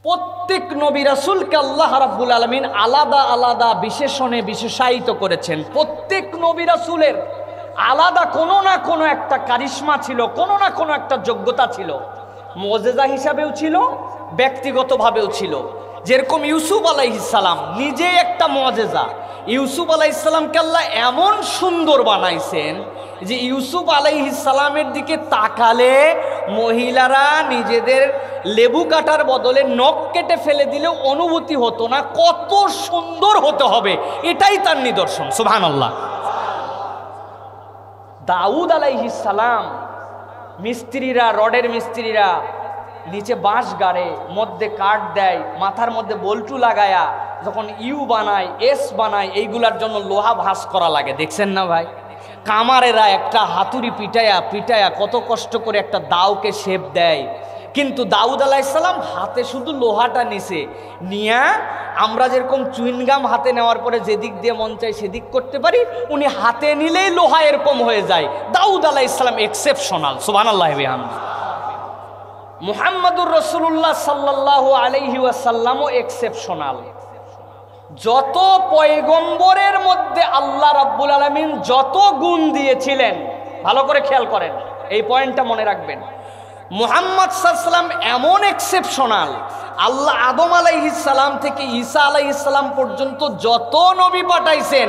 প্রত্যেক নবী রাসূলকে আল্লাহ রাব্বুল আলামিন আলাদা আলাদা বিশেষণে বিশেষায়িত করেছেন। প্রত্যেক নবী রাসূলের আলাদা কোনো না কোনো একটা কারিশমা ছিল, কোনো না কোনো একটা যোগ্যতা ছিল। মুজিজা হিসাবেও ছিল, ব্যক্তিগতভাবেও ছিল। যেরকম ইউসুফ আলাইহিস সালাম নিজে একটা মুজিজা। ইউসুফ আলাইহিস সালামকে আল্লাহ এমন সুন্দর বানাইছেন যে ইউসুফ আলাইহিস সালামের দিকে তাকালে মহিলারা নিজেদের লেবু কাটার বদলে নখ কেটে ফেলে দিলেও অনুভূতি হতো না, কত সুন্দর হতে হবে, এটাই তার নিদর্শন। সুবহানাল্লাহ। দাউদ আলাইহিস সালাম, মিস্ত্রিরা, রডের মিস্ত্রিরা নিচে বাঁশ গাড়ে, মধ্যে কাঠ দেয়, মাথার মধ্যে বল্টু লাগায়া যখন ইউ বানায়, এস বানায়, এইগুলার জন্য লোহা ভাঁজ করা লাগে, দেখছেন না ভাই? কামারেরা একটা হাতুড়ি পিটায়া পিটায়া কত কষ্ট করে একটা দাওকে শেপ দেয়। কিন্তু দাউদ আলাইহিস সালাম হাতে শুধু লোহাটা নিছে, নিয়া আমরা যেরকম চুইনগাম হাতে নেওয়ার পরে যেদিক দিয়ে মন চাই সেদিক করতে পারি, উনি হাতে নিলেই লোহা এরকম হয়ে যায়। দাউদ আলাইহিস সালাম এক্সেপশনাল। সুবহানাল্লাহি ওয়া বিহামদিহি। মুহাম্মাদুর রাসূলুল্লাহ সাল্লাল্লাহু আলাইহি ওয়াসাল্লামও এক্সেপশনাল। যত পয়গম্বরের মধ্যে আল্লাহ রাব্বুল আলামিন যত গুণ দিয়েছিলেন, ভালো করে খেয়াল করেন, এই পয়েন্টটা মনে রাখবেন। মুহাম্মদ সাল্লাল্লাহু আলাইহি ওয়াসাল্লাম এমন এক্সেপশনাল, আল্লাহ আদম আলাইহিস সালাম থেকে ঈসা আলাইহিস সালাম পর্যন্ত যত নবী পাঠাইছেন,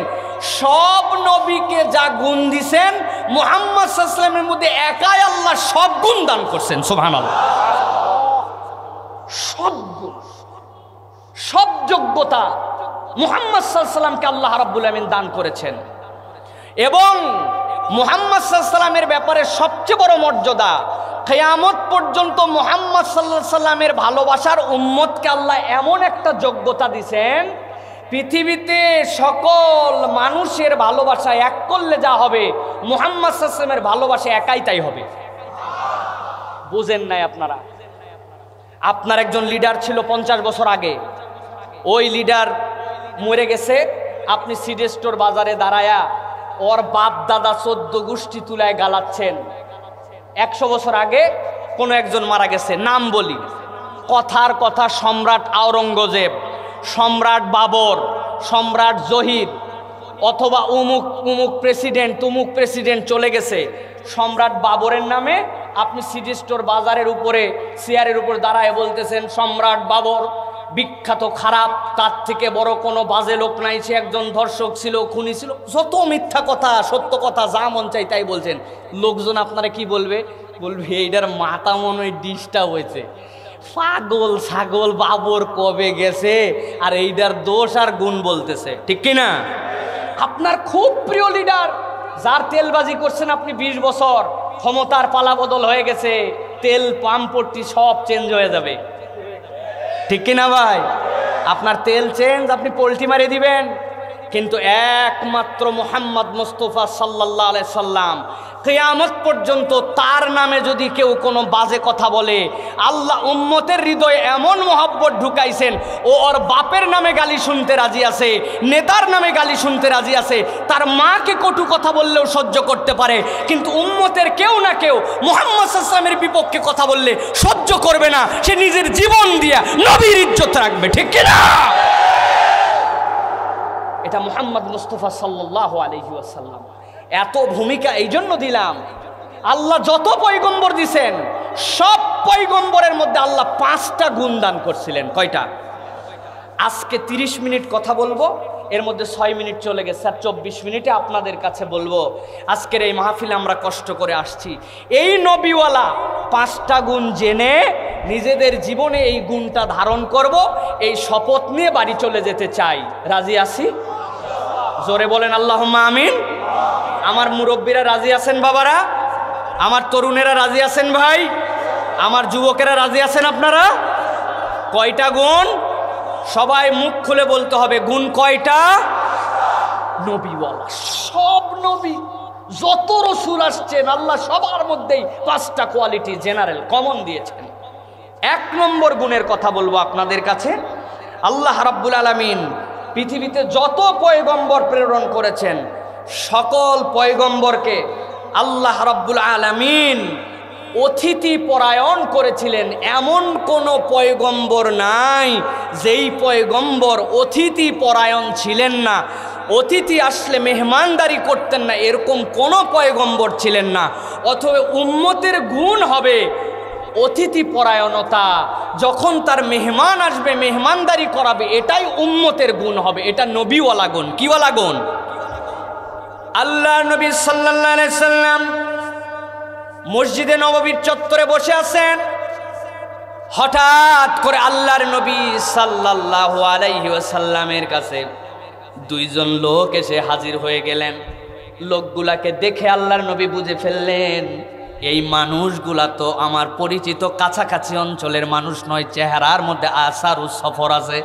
সব নবীকে যা গুণ দিয়েছেন মুহাম্মদ সাল্লাল্লাহু আলাইহি ওয়াসাল্লামের মধ্যে একাই আল্লাহ সব গুণ দান করছেন। সুবহানাল্লাহ। সব গুণ, সব যোগ্যতা মুহাম্মদ সাল্লাল্লাহু আলাইহি ওয়াসাল্লামকে আল্লাহ রাব্বুল আলামিন দান করেছেন। এবং মুহাম্মদ সাল্লাল্লাহু আলাইহি ওয়াসাল্লামের ব্যাপারে সবচেয়ে বড় মর্যাদা, কিয়ামত পর্যন্ত মুহাম্মদ সাল্লাল্লাহু আলাইহি ওয়াসাল্লামের ভালোবাসার উম্মতকে আল্লাহ এমন একটা যোগ্যতা দিয়েছেন, পৃথিবীতে সকল মানুষের ভালোবাসা এক করলে যা হবে, মুহাম্মদ সাল্লাল্লাহু আলাইহি ওয়াসাল্লামের ভালোবাসা একাই তাই হবে। বুঝেন নাই আপনারা? আপনার একজন লিডার ছিল 50 বছর আগে, ওই লিডার মরে গেছে, আপনি সিডি স্টোর বাজারে দাঁড়ায়া ওর বাপ দাদা 14 গোষ্ঠী তুলায় গালাচ্ছেন। 100 বছর আগে কোনো একজন মারা গেছে, নাম বলি, কথার কথা সম্রাট আওরঙ্গজেব, সম্রাট বাবর, সম্রাট জহির, অথবা উমুক উমুক প্রেসিডেন্ট তুমুক প্রেসিডেন্ট চলে গেছে। সম্রাট বাবরের নামে আপনি সিডি স্টোর বাজারের উপরে চেয়ারের উপর দাঁড়ায় বলতেছেন সম্রাট বাবর বিখ্যাত, খারাপ, তার থেকে বড় কোনো বাজে লোক নাই, সে একজন ধর্ষক ছিল, খুনি ছিল, যত মিথ্যা কথা সত্য কথা যা মন চাই তাই বলছেন। লোকজন আপনারা কি বলবে? বলবে এইটার মাথা মনে হয় ডিস্টার্ব হয়েছে, পাগল ছাগল, বাবর কবে গেছে আর এইটার দোষ আর গুণ বলতেছে, ঠিক কিনা? আপনার খুব প্রিয় লিডার, যার তেলবাজি করছেন আপনি 20 বছর, ক্ষমতার পালা বদল হয়ে গেছে, তেল পাম্পটি সব চেঞ্জ হয়ে যাবে, ঠিক কিনা ভাই? আপনার তেল চেঞ্জ, আপনি পোল্টি মারিয়ে দিবেন। কিন্তু একমাত্র মুহাম্মদ মুস্তাফা সাল্লাল্লাহু আলাইহি সাল্লাম, কিয়ামত পর্যন্ত তার নামে যদি কেউ কোনো বাজে কথা বলে, আল্লাহ উম্মতের হৃদয়ে এমন মহব্বত ঢুকাইছেন, ও ওর বাপের নামে গালি শুনতে রাজি আছে, নেতার নামে গালি শুনতে রাজি আছে, তার মাকে কটু কথা বললেও সহ্য করতে পারে, কিন্তু উম্মতের কেউ না কেউ মুহাম্মদ সাল্লাল্লাহু আলাইহি ওয়াসাল্লামের বিপক্ষে কথা বললে সহ্য করবে না, সে নিজের জীবন দিয়া নবীর ইজ্জত রাখবে, ঠিক কিনা? এটা মুহাম্মদ মুস্তাফা সাল্লাল্লাহু আলাইহি ওয়াসাল্লাম। এত ভূমিকা এই জন্য দিলাম, আল্লাহ যত পয়গম্বর দিছেন সব পয়গম্বরের মধ্যে আল্লাহ 5টা গুণ দান করছিলেন। কয়টা? আজকে 30 মিনিট কথা বলবো, এর মধ্যে 6 মিনিট চলে গেছে, আর 24 মিনিটে আপনাদের কাছে বলবো। আজকের এই মাহফিলে আমরা কষ্ট করে আসছি, এই নবীওয়ালা 5টা গুণ জেনে নিজেদের জীবনে এই গুণটা ধারণ করব, এই শপথ নিয়ে বাড়ি চলে যেতে চাই। রাজি আছি? জোরে বলেন আল্লাহুম্মা আমিন। আমার মুরব্বীরা রাজি আছেন? বাবারা, আমার তরুণেরা রাজি আছেন? ভাই, আমার যুবকেরা রাজি আছেন? আপনারা কয়টা গুণ? সবাই মুখ খুলে বলতে হবে, গুণ কয়টা? নবীওয়ালা সব নবী, যত রসুল আসছেন আল্লাহ সবার মধ্যেই 5টা কোয়ালিটি জেনারেল কমন দিয়েছেন। 1 নম্বর গুণের কথা বলবো আপনাদের কাছে। আল্লাহ রাব্বুল আলামিন পৃথিবীতে যত পয়গম্বর প্রেরণ করেছেন, সকল পয়গম্বরকে আল্লাহ রাব্বুল আলামিন অতিথি পরায়ণ করেছিলেন। এমন কোনো পয়গম্বর নাই যেই পয়গম্বর অতিথি পরায়ণ ছিলেন না, অতিথি আসলে মেহমানদারি করতেন না, এরকম কোনো পয়গম্বর ছিলেন না। অথবা উম্মতের গুণ হবে অতিথি পরায়ণতা, যখন তার মেহমান আসবে মেহমানদারি করাবে, এটাই উম্মতের গুণ হবে, এটা নবীওয়ালা গুণ। কিওয়ালা গুণ? আল্লাহ নবী সাল্লাল্লাহু আলাইহি সাল্লাম মসজিদে নববীর চত্বরে বসে আছেন। হঠাৎ করে আল্লাহর নবী সাল্লাল্লাহু আলাইহি ওয়াসাল্লামের কাছে দুইজন লোক এসে হাজির হয়ে গেলেন। লোকগুলাকে দেখে আল্লাহর নবী বুঝে ফেললেন, এই মানুষগুলা তো আমার পরিচিত কাছাকাছি অঞ্চলের মানুষ নয়, চেহারার মধ্যে আসার সফর আছে,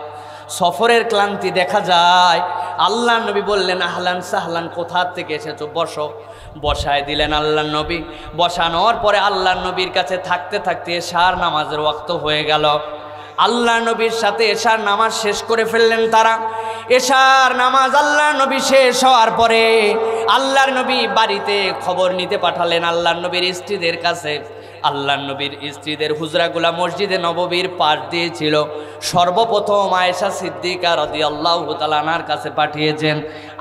সফরের ক্লান্তি দেখা যায়। আল্লাহ নবী বললেন, আহলান সাহলান, কোথা থেকে এসেছো, বসো। বসায় দিলেন আল্লাহ নবী। বসানোর পরে আল্লাহ নবীর কাছে থাকতে থাকতে এশার নামাজের ওয়াক্ত হয়ে গেল। আল্লাহ নবীর সাথে এশার নামাজ শেষ করে ফেললেন তারা। এশার নামাজ আল্লাহ নবী শেষ হওয়ার পরে আল্লাহর নবী বাড়িতে খবর নিতে পাঠালেন আল্লাহর নবীর স্ত্রীদের কাছে। আল্লাহর নবীর স্ত্রীদের হুজরাগুলা মসজিদে নববীর পাশ দিয়েছিল। সর্বপ্রথম আয়েশা সিদ্দিকা রাদিয়াল্লাহু তাআলা আনহার কাছে পাঠিয়েছেন,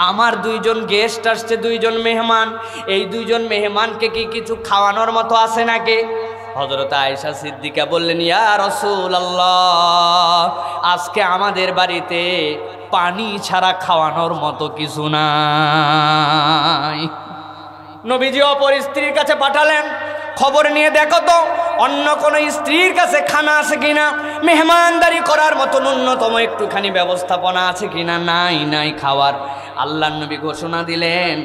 আমার দুইজন গেস্ট আসছে, দুইজন মেহমান, এই দুইজন মেহমানকে কি কিছু খাওয়ানোর মতো আছে নাকি? হযরত আয়েশা সিদ্দিকা বললেন, ইয়া রাসূলুল্লাহ, আজকে আমাদের বাড়িতে পানি ছাড়া খাওয়ানোর মতো কিছু নাই। নবীজি অপর স্ত্রীর কাছে পাঠালেন, খবর নিয়ে দেখো তো অন্য কোন স্ত্রীর কাছে খানা আছে কিনা, মেহমানদারি করার মতো ন্যূনতম একটুখানি ব্যবস্থাপনা আছে কিনা। নাই খাওয়ার। আল্লাহর নবী ঘোষণা দিলেন,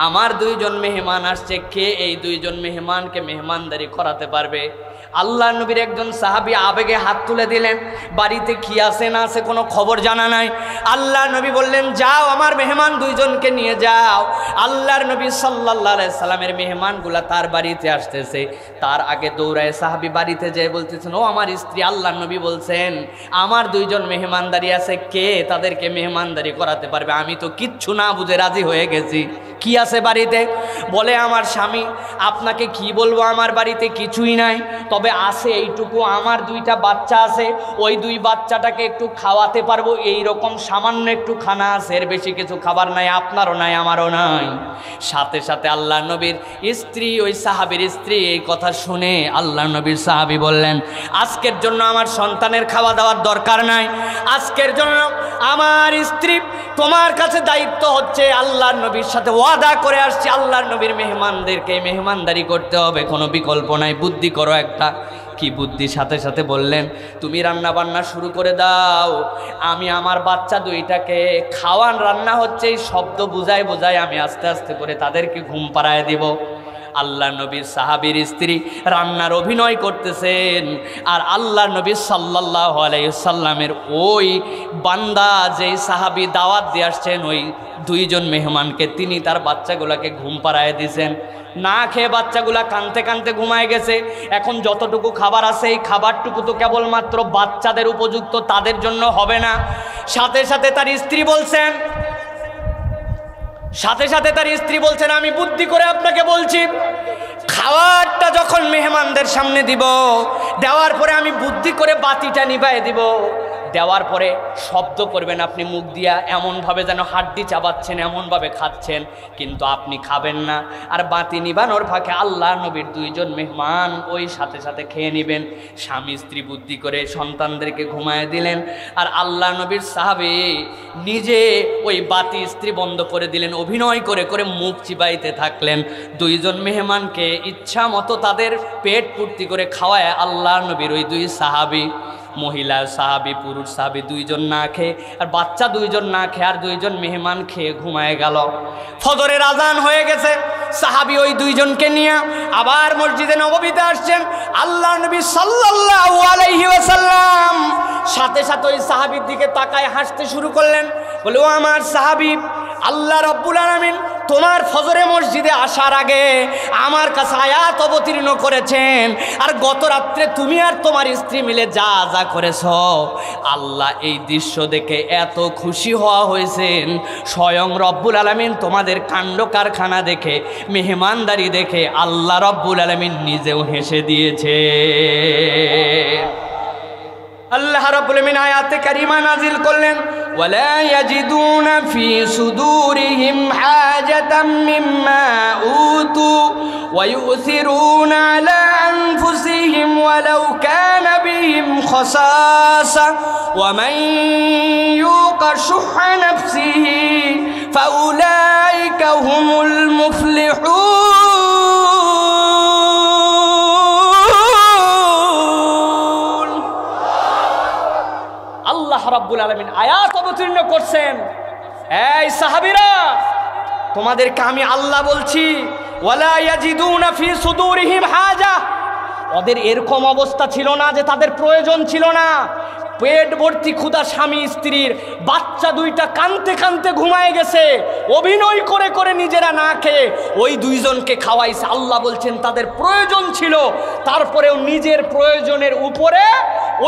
আমার দুইজন মেহমান আসছে, কে এই দুইজন মেহমানকে মেহমানদারি করাতে পারবে? আল্লাহর নবীর একজন সাহাবী আবেগে হাত তুলে দিলেন, বাড়িতে কি আছে না আছে কোনো খবর জানা নাই। আল্লাহর নবী বললেন, যাও আমার মেহমান দুইজনকে নিয়ে যাও। আল্লাহর নবী সাল্লাল্লাহু আলাইহি সাল্লামের মেহমানগুলা তার বাড়িতে আসতেছে, তার আগে দৌড়ায় সাহাবী বাড়িতে যেয়ে বলতেছেন, ও আমার স্ত্রী, আল্লাহর নবী বলছেন আমার দুইজন মেহমানদারি আছে, কে তাদেরকে মেহমানদারি করাতে পারবে? আমি তো কিচ্ছু না বুঝে রাজি হয়ে গেছি। কি আছে বাড়িতে? বলে, আমার স্বামী, আপনাকে কি বলবো, আমার বাড়িতে কিছুই নাই, তবে আছে এইটুকু, আমার দুইটা বাচ্চা আছে, ওই দুই বাচ্চাটাকে একটু খাওয়াতে পারবো, এই রকম সামান্য একটু খানা আছে, এর বেশি কিছু খাবার নাই, আপনারও নাই আমারও নাই। সাথে সাথে আল্লাহ নবীর স্ত্রী, ওই সাহাবীর স্ত্রী এই কথা শুনে আল্লাহ নবীর সাহাবী বললেন, আজকের জন্য আমার সন্তানের খাওয়া দাওয়ার দরকার নাই, আজকের জন্য আমার স্ত্রী তোমার কাছে দায়িত্ব হচ্ছে, আল্লাহর নবীর সাথে ওয়াদা করে আসছে, আল্লাহর নবীর মেহমানদেরকে মেহমানদারি করতে হবে, কোনো বিকল্প নাই, বুদ্ধি করো একটা। কি বুদ্ধি? সাথে সাথে বললেন, তুমি রান্না বান্না শুরু করে দাও, আমি আমার বাচ্চা দুইটাকে খাওয়ান, রান্না হচ্ছে এই শব্দ বুঝায় আমি আস্তে আস্তে করে তাদেরকে ঘুম পাড়ায় দিব। আল্লাহ নবীর সাহাবীর স্ত্রী রান্নার অভিনয় করতেছেন, আর আল্লাহ নবী সাল্লাল্লাহু আলাইহি সাল্লামের ওই বান্দা, যেই সাহাবী দাওয়াত দিয়ে আসছেন, ওই দুইজন মেহমানকে তিনি তার বাচ্চাগুলোকে ঘুম পাড়ায় দিয়েছেন। না খেয়ে বাচ্চাগুলা কানতে কানতে ঘুমায় গেছে। এখন যতটুকু খাবার আছে এই খাবারটুকু তো কেবলমাত্র বাচ্চাদের উপযুক্ত, তাদের জন্য হবে না। সাথে সাথে তার স্ত্রী বলছেন, আমি বুদ্ধি করে আপনাকে বলছি, খাবারটা যখন মেহমানদের সামনে দিব, দেওয়ার পরে আমি বুদ্ধি করে বাতিটা নিভায়ে দিব, দেওয়ার পরে শব্দ করবেন আপনি মুখ দিয়া, এমনভাবে যেন হাড্ডি চাবাচ্ছেন, এমনভাবে খাচ্ছেন, কিন্তু আপনি খাবেন না। আর বাতি নিবানোর ফাঁকে আল্লাহ নবীর দুইজন মেহমান ওই সাথে সাথে খেয়ে নেবেন। স্বামী স্ত্রী বুদ্ধি করে সন্তানদেরকে ঘুমায় দিলেন, আর আল্লাহ নবীর সাহাবী নিজে ওই বাতি স্ত্রী বন্ধ করে দিলেন, অভিনয় করে করে মুখ চিবাইতে থাকলেন। দুইজন মেহমানকে ইচ্ছা মতো তাদের পেট পূর্তি করে খাওয়ায় আল্লাহ নবীর ওই দুই সাহাবী, মহিলা সাহাবী পুরুষ সাহাবী দুইজন না খেয়ে, আর বাচ্চা দুইজন না খেয়ে, আর দুইজন মেহমান খেয়ে ঘুমায় গেল। ফজরের আজান হয়ে গেছে, সাহাবী ওই দুইজনকে নিয়ে আবার মসজিদে নববীতে আসছেন। আল্লাহ নবী সাল্লাল্লাহু আলাইহি ওয়াসাল্লাম সাথে সাথে ওই সাহাবীর দিকে তাকায় হাসতে শুরু করলেন, বলে, ও আমার সাহাবী, আল্লাহ রাব্বুল আলামিন তোমার ফজরে মসজিদে আসার আগে আমার কাছে আয়াত অবতীর্ণ করেছেন, আর গত রাত্রে তুমি আর তোমার স্ত্রী মিলে যা যা করেছ, আল্লাহ এই দৃশ্য দেখে এত খুশি হওয়া হয়েছেন, স্বয়ং রব্বুল আলামিন তোমাদের কাণ্ড কারখানা দেখে, মেহমানদারি দেখে আল্লাহ রব্বুল আলামিন নিজেও হেসে দিয়েছে। আল্লাহ রাব্বুল আলামিন আয়াতে কারিমা নাজিল করলেন, ওয়ালা ইয়াজিদুনা ফি সুদুরিহিম হাজাতাম মিম্মা উতু ওয়া ইউসিরুনা আলা আনফুসিহিম ওয়ালাউ কানা বিহিম খাসাসা ওয়া মান ইউকা শুহা নাফসিহি ফাউলাইকা হুমুল মুফলিহুন। রব্বুল আলামিন আয়াত অবতীর্ণ করছেন, এই সাহাবীরা তোমাদেরকে আমি আল্লাহ বলছি, ওয়ালা ইয়াজিদুনা ফি সুদুরিহিম হাজা, ওদের এরকম অবস্থা ছিল না যে তাদের প্রয়োজন ছিল না। পেট ভর্তি ক্ষুধা স্বামী স্ত্রীর, বাচ্চা দুইটা কাঁদতে কাঁদতে ঘুমায় গেছে, অভিনয় করে করে নিজেরা না খেয়ে ওই দুইজনকে খাওয়াইছে। আল্লাহ বলছেন তাদের প্রয়োজন ছিল, তারপরেও নিজের প্রয়োজনের উপরে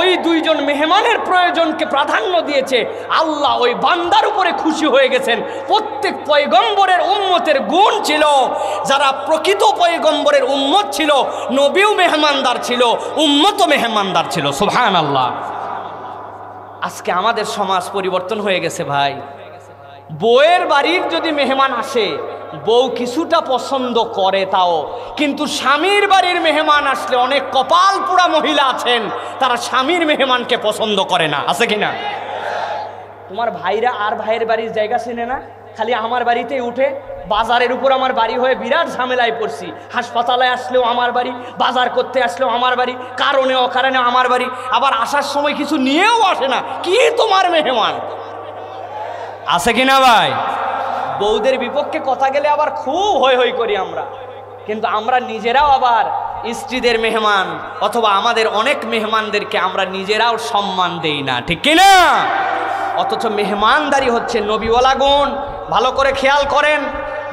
ওই দুইজন মেহমানের প্রয়োজনকে প্রাধান্য দিয়েছে। আল্লাহ ওই বান্দার উপরে খুশি হয়ে গেছেন। প্রত্যেক পয়গম্বরের উম্মতের গুণ ছিল, যারা প্রকৃত পয়গম্বরের উম্মত ছিল, নবীও মেহমানদার ছিল, উম্মতও মেহমানদার ছিল। সুবহানাল্লাহ। আজকে আমাদের সমাজ পরিবর্তন হয়ে গেছে ভাই। বউয়ের বাড়ির যদি মেহমান আসে, বউ কিছুটা পছন্দ করে তাও, কিন্তু স্বামীর বাড়ির মেহমান আসলে অনেক কপাল পোড়া মহিলা আছেন, তারা স্বামীর মেহমানকে পছন্দ করে না। আছে কিনা? তোমার ভাইরা আর ভাইয়ের বাড়ির জায়গা চেনে না, খালি আমার বাড়িতেই উঠে। বাজারের উপর আমার বাড়ি হয়ে বিরাট ঝামেলায় পড়ছি। হাসপাতালে আসলেও আমার বাড়ি, বাজার করতে আসলেও আমার বাড়ি, কারণে অকারণে আমার বাড়ি, আবার আসার সময় কিছু নিয়েও আসে না। কি তোমার মেহমান? আছে কিনা ভাই? বউদের বিপক্ষে কথা গেলে আবার খুব হই হই করি আমরা, কিন্তু আমরা নিজেরাও আবার স্ত্রীদের মেহমান অথবা আমাদের অনেক মেহমানদেরকে আমরা নিজেরাও সম্মান দেই না, ঠিক কিনা? অথচ মেহমানদারি হচ্ছে নবীওয়ালা গুণ। ভালো করে খেয়াল করেন,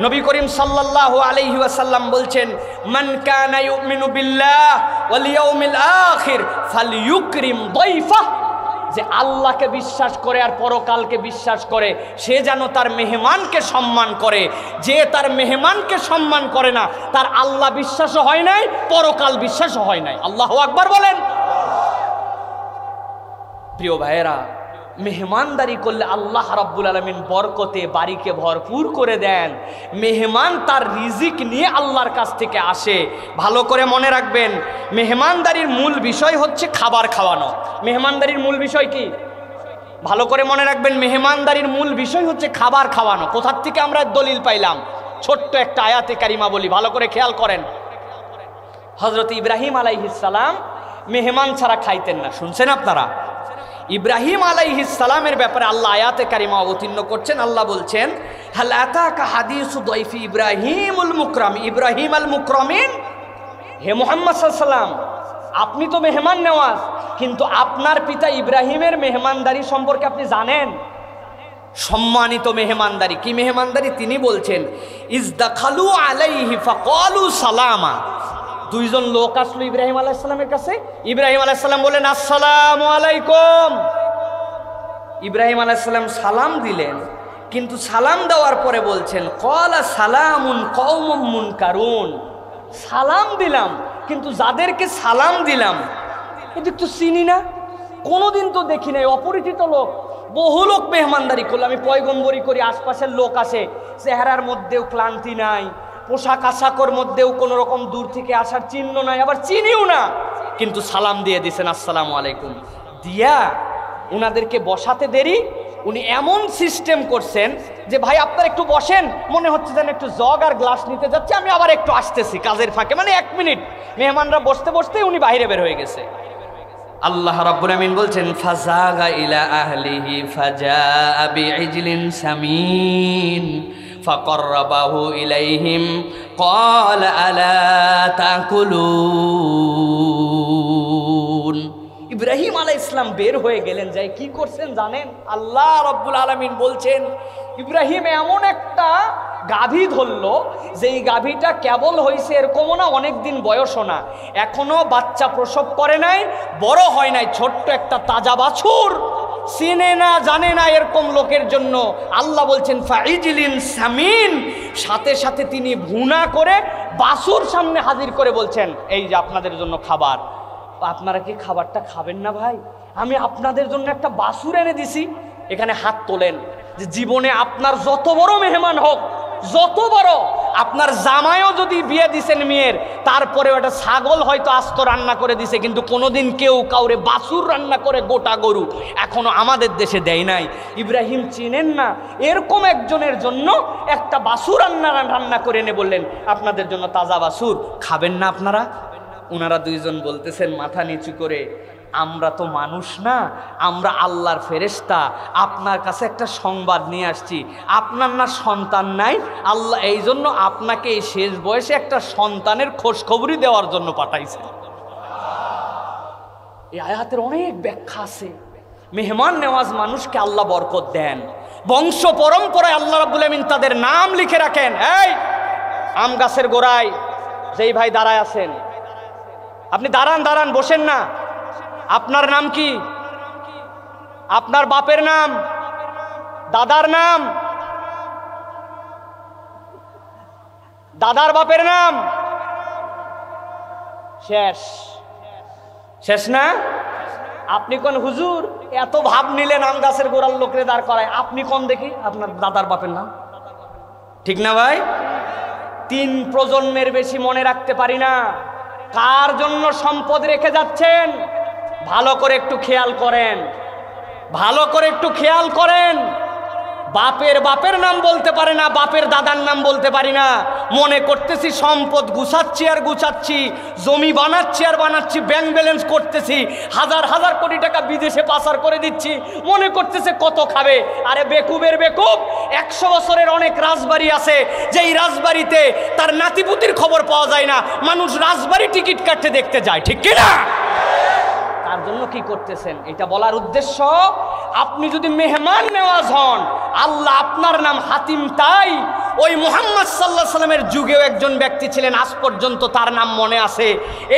নবী করিম সাল্লাল্লাহু আলাইহি ওয়াসাল্লাম বলছেন, মান কানা ইউমিনু বিল্লাহ ওয়াল ইয়াউমিল আখির ফালইউকরিম দাইফা, যে আল্লাহকে বিশ্বাস করে আর পরকালকে বিশ্বাস করে সে যেন তার মেহমানকে সম্মান করে। যে তার মেহমানকে সম্মান করে না, তার আল্লাহ বিশ্বাসও হয় নাই, পরকাল বিশ্বাসও হয় নাই। আল্লাহু আকবার বলেন। প্রিয় ভাইয়েরা, মেহমানদারি করলে আল্লাহ রাব্বুল আলামিন বরকতে বাড়িকে ভরপুর করে দেন। মেহমান তার রিজিক নিয়ে আল্লাহর কাছ থেকে আসে। ভালো করে মনে রাখবেন, মেহমানদারির মূল বিষয় হচ্ছে খাবার খাওয়ানো। মেহমানদারির মূল বিষয় কি? ভালো করে মনে রাখবেন, মেহমানদারির মূল বিষয় হচ্ছে খাবার খাওয়ানো। কোথার থেকে আমরা দলিল পাইলাম? ছোট্ট একটা আয়াতে কারিমা বলি, ভালো করে খেয়াল করেন। হযরত ইব্রাহিম আলাইহিস সালাম মেহমান ছাড়া খাইতেন না। শুনছেন আপনারা? ইব্রাহিম আলাইহিস সালামের ব্যাপারে আল্লাহ আয়াতে কারিমা অবতীর্ণ করছেন। আল্লাহ বলছেন, হাল আতাকা হাদিসু দাইফি ইব্রাহিমুল মুকরাম, ইব্রাহিম আল মুকরামিন। হে মুহাম্মদ সাল্লাল্লাহু আলাইহি ওয়াসাল্লাম, আপনি তো মেহমান নেওয়াজ, কিন্তু আপনার পিতা ইব্রাহিমের মেহমানদারি সম্পর্কে আপনি জানেন? সম্মানিত মেহমানদারি। কি মেহমানদারি? তিনি বলছেন, ইজদাখালু আলাইহি ফাকালু সালামা। দুইজন লোক আসলো ইব্রাহিম আলাইহিস সালামের কাছে। ইব্রাহিম আলাইহিস সালাম বলেন, আসসালামু আলাইকুম। ইব্রাহিম আলাইহিস সালাম সালাম দিলেন, কিন্তু সালাম দেওয়ার পরে বলছেন, ক্বালা সালামুন কওমুম মুনকারুন। সালাম দিলাম, কিন্তু যাদেরকে সালাম দিলাম এদের তো চিনি না, কোনোদিন তো দেখি নাই, অপরিচিত লোক। বহু লোক মেহমানদারি করলো, আমি পয়গম্বরি করি, আশপাশের লোক আসে, চেহারার মধ্যেও ক্লান্তি নাই, পোশাক আশাকের মধ্যেও কোনো রকম দূর থেকে আসার চিহ্ন নাই, আবার চিনিও না, কিন্তু সালাম দিয়ে দিয়েছেন আসসালামু আলাইকুম। দিয়া ওনাদেরকে বসাতে দেরি, উনি এমন সিস্টেম করছেন যে ভাই আপনারা একটু বসেন, মনে হচ্ছে যেন একটু জগ আর গ্লাস নিতে যাচ্ছে, আমি আবার একটু আসতেছি কাজের ফাঁকে, মানে 1 মিনিট। মেহমানরা বসতে বসতে উনি বাইরে বের হয়ে গেছে। আল্লাহ রাব্বুল আমিন বলছেন, ফাজাগা ইলা আহলিহি ফাজাআ বিইজলিন সামিন ফাকাররাবাহু ইলাইহিম ক্বালা আলা তাকুলুন। ইব্রাহিম আলাইহিস সালাম বের হয়ে গেলেন, যাই কি করছেন জানেন? আল্লাহ রাব্বুল আলামিন বলছেন ইব্রাহিম এমন একটা গাভী ধরলো যে এই গাভীটা কেবল হয়েছে এরকমও না, অনেকদিন বয়সও না, এখনো বাচ্চা প্রসব করে নাই, বড় হয় নাই, ছোট্ট একটা তাজা বাছুর, চিনে না জানে না এরকম লোকের জন্য আল্লাহ বলছেন ফাইজিলিন সামিন, সাথে সাথে তিনি ভুনা করে বাছুর সামনে হাজির করে বলছেন এই যে আপনাদের জন্য খাবার। আপনারা কি খাবারটা খাবেন না ভাই? আমি আপনাদের জন্য একটা বাছুর এনে দিছি। এখানে হাত তোলেন যে জীবনে আপনার যত বড় মেহমান হোক, যত বড় আপনার জামাইও যদি বিয়ে দিছেন মেয়ের, তারপরে একটা ছাগল হয়তো আস্ত রান্না করে দিছে, কিন্তু কোনোদিন কেউ কাউরে বাছুর রান্না করে গোটা গরু এখনো আমাদের দেশে দেয় নাই। ইব্রাহিম চিনেন না এরকম একজনের জন্য একটা বাছুর রান্না করে এনে বললেন আপনাদের জন্য তাজা বাছুর, খাবেন না আপনারা? ওনারা দুইজন বলতেছেন মাথা নিচু করে, আমরা তো মানুষ না, আমরা আল্লাহর ফেরেশতা, আপনার কাছে একটা সংবাদ নিয়ে আসছি, আপনার না সন্তান নাই, আল্লাহ এই জন্য আপনাকে এই শেষ বয়সে একটা সন্তানের খোঁজখবরই দেওয়ার জন্য পাঠাইছে। এই আয়াতের অনেক ব্যাখ্যা আছে। মেহমান নেওয়াজ মানুষকে আল্লাহ বরকত দেন, বংশ পরম্পরায় আল্লাহ রাব্বুল আমিন তাদের নাম লিখে রাখেন। এই আম গাছের গোড়ায় যেই ভাই দাঁড়ায় আছেন, আপনি দাঁড়ান, দাঁড়ান, বসেন না। আপনার নাম কি? আপনার বাপের নাম, দাদার নাম, দাদার বাপের নাম শেষ, শেষ না? আপনি কোন হুজুর এত ভাব নিলেন আম গাছের গোড়ার লোকরে দাঁড় করায়, আপনি কোন দেখি আপনার দাদার বাপের নাম? ঠিক না ভাই? 3 প্রজন্মের বেশি মনে রাখতে পারি না। কার জন্য সম্পদ রেখে যাচ্ছেন ভালো করে একটু খেয়াল করেন, ভালো করে একটু খেয়াল করেন। বাপের নাম বলতে পারে না, বাপের দাদার নাম বলতে পারি না, মনে করতেছি সম্পদ গুছাচ্ছি আর গুছাচ্ছি, জমি বানাচ্ছি আর বানাচ্ছি, ব্যাংক ব্যালেন্স করতেছি, হাজার হাজার কোটি টাকা বিদেশে পাচার করে দিচ্ছি, মনে করতেছে কত খাবে। আরে বেকুবের বেকুব, 100 বছরের অনেক রাজবাড়ি আছে, যেই রাজবাড়িতে তার নাতিপুতির খবর পাওয়া যায় না, মানুষ রাজবাড়ি টিকিট কাটতে দেখতে যায়, ঠিক কিনা? তার জন্য কি করতেছেন? এটা বলার উদ্দেশ্য, আপনি যদি মেহমান নেওয়াজ হন, আল্লাহ আপনার নাম হাতিম, তাই ওই মুহাম্মদ সাল্লাল্লাহু আলাইহি সাল্লামের যুগেও একজন ব্যক্তি ছিলেন, আজ পর্যন্ত তার নাম মনে আছে।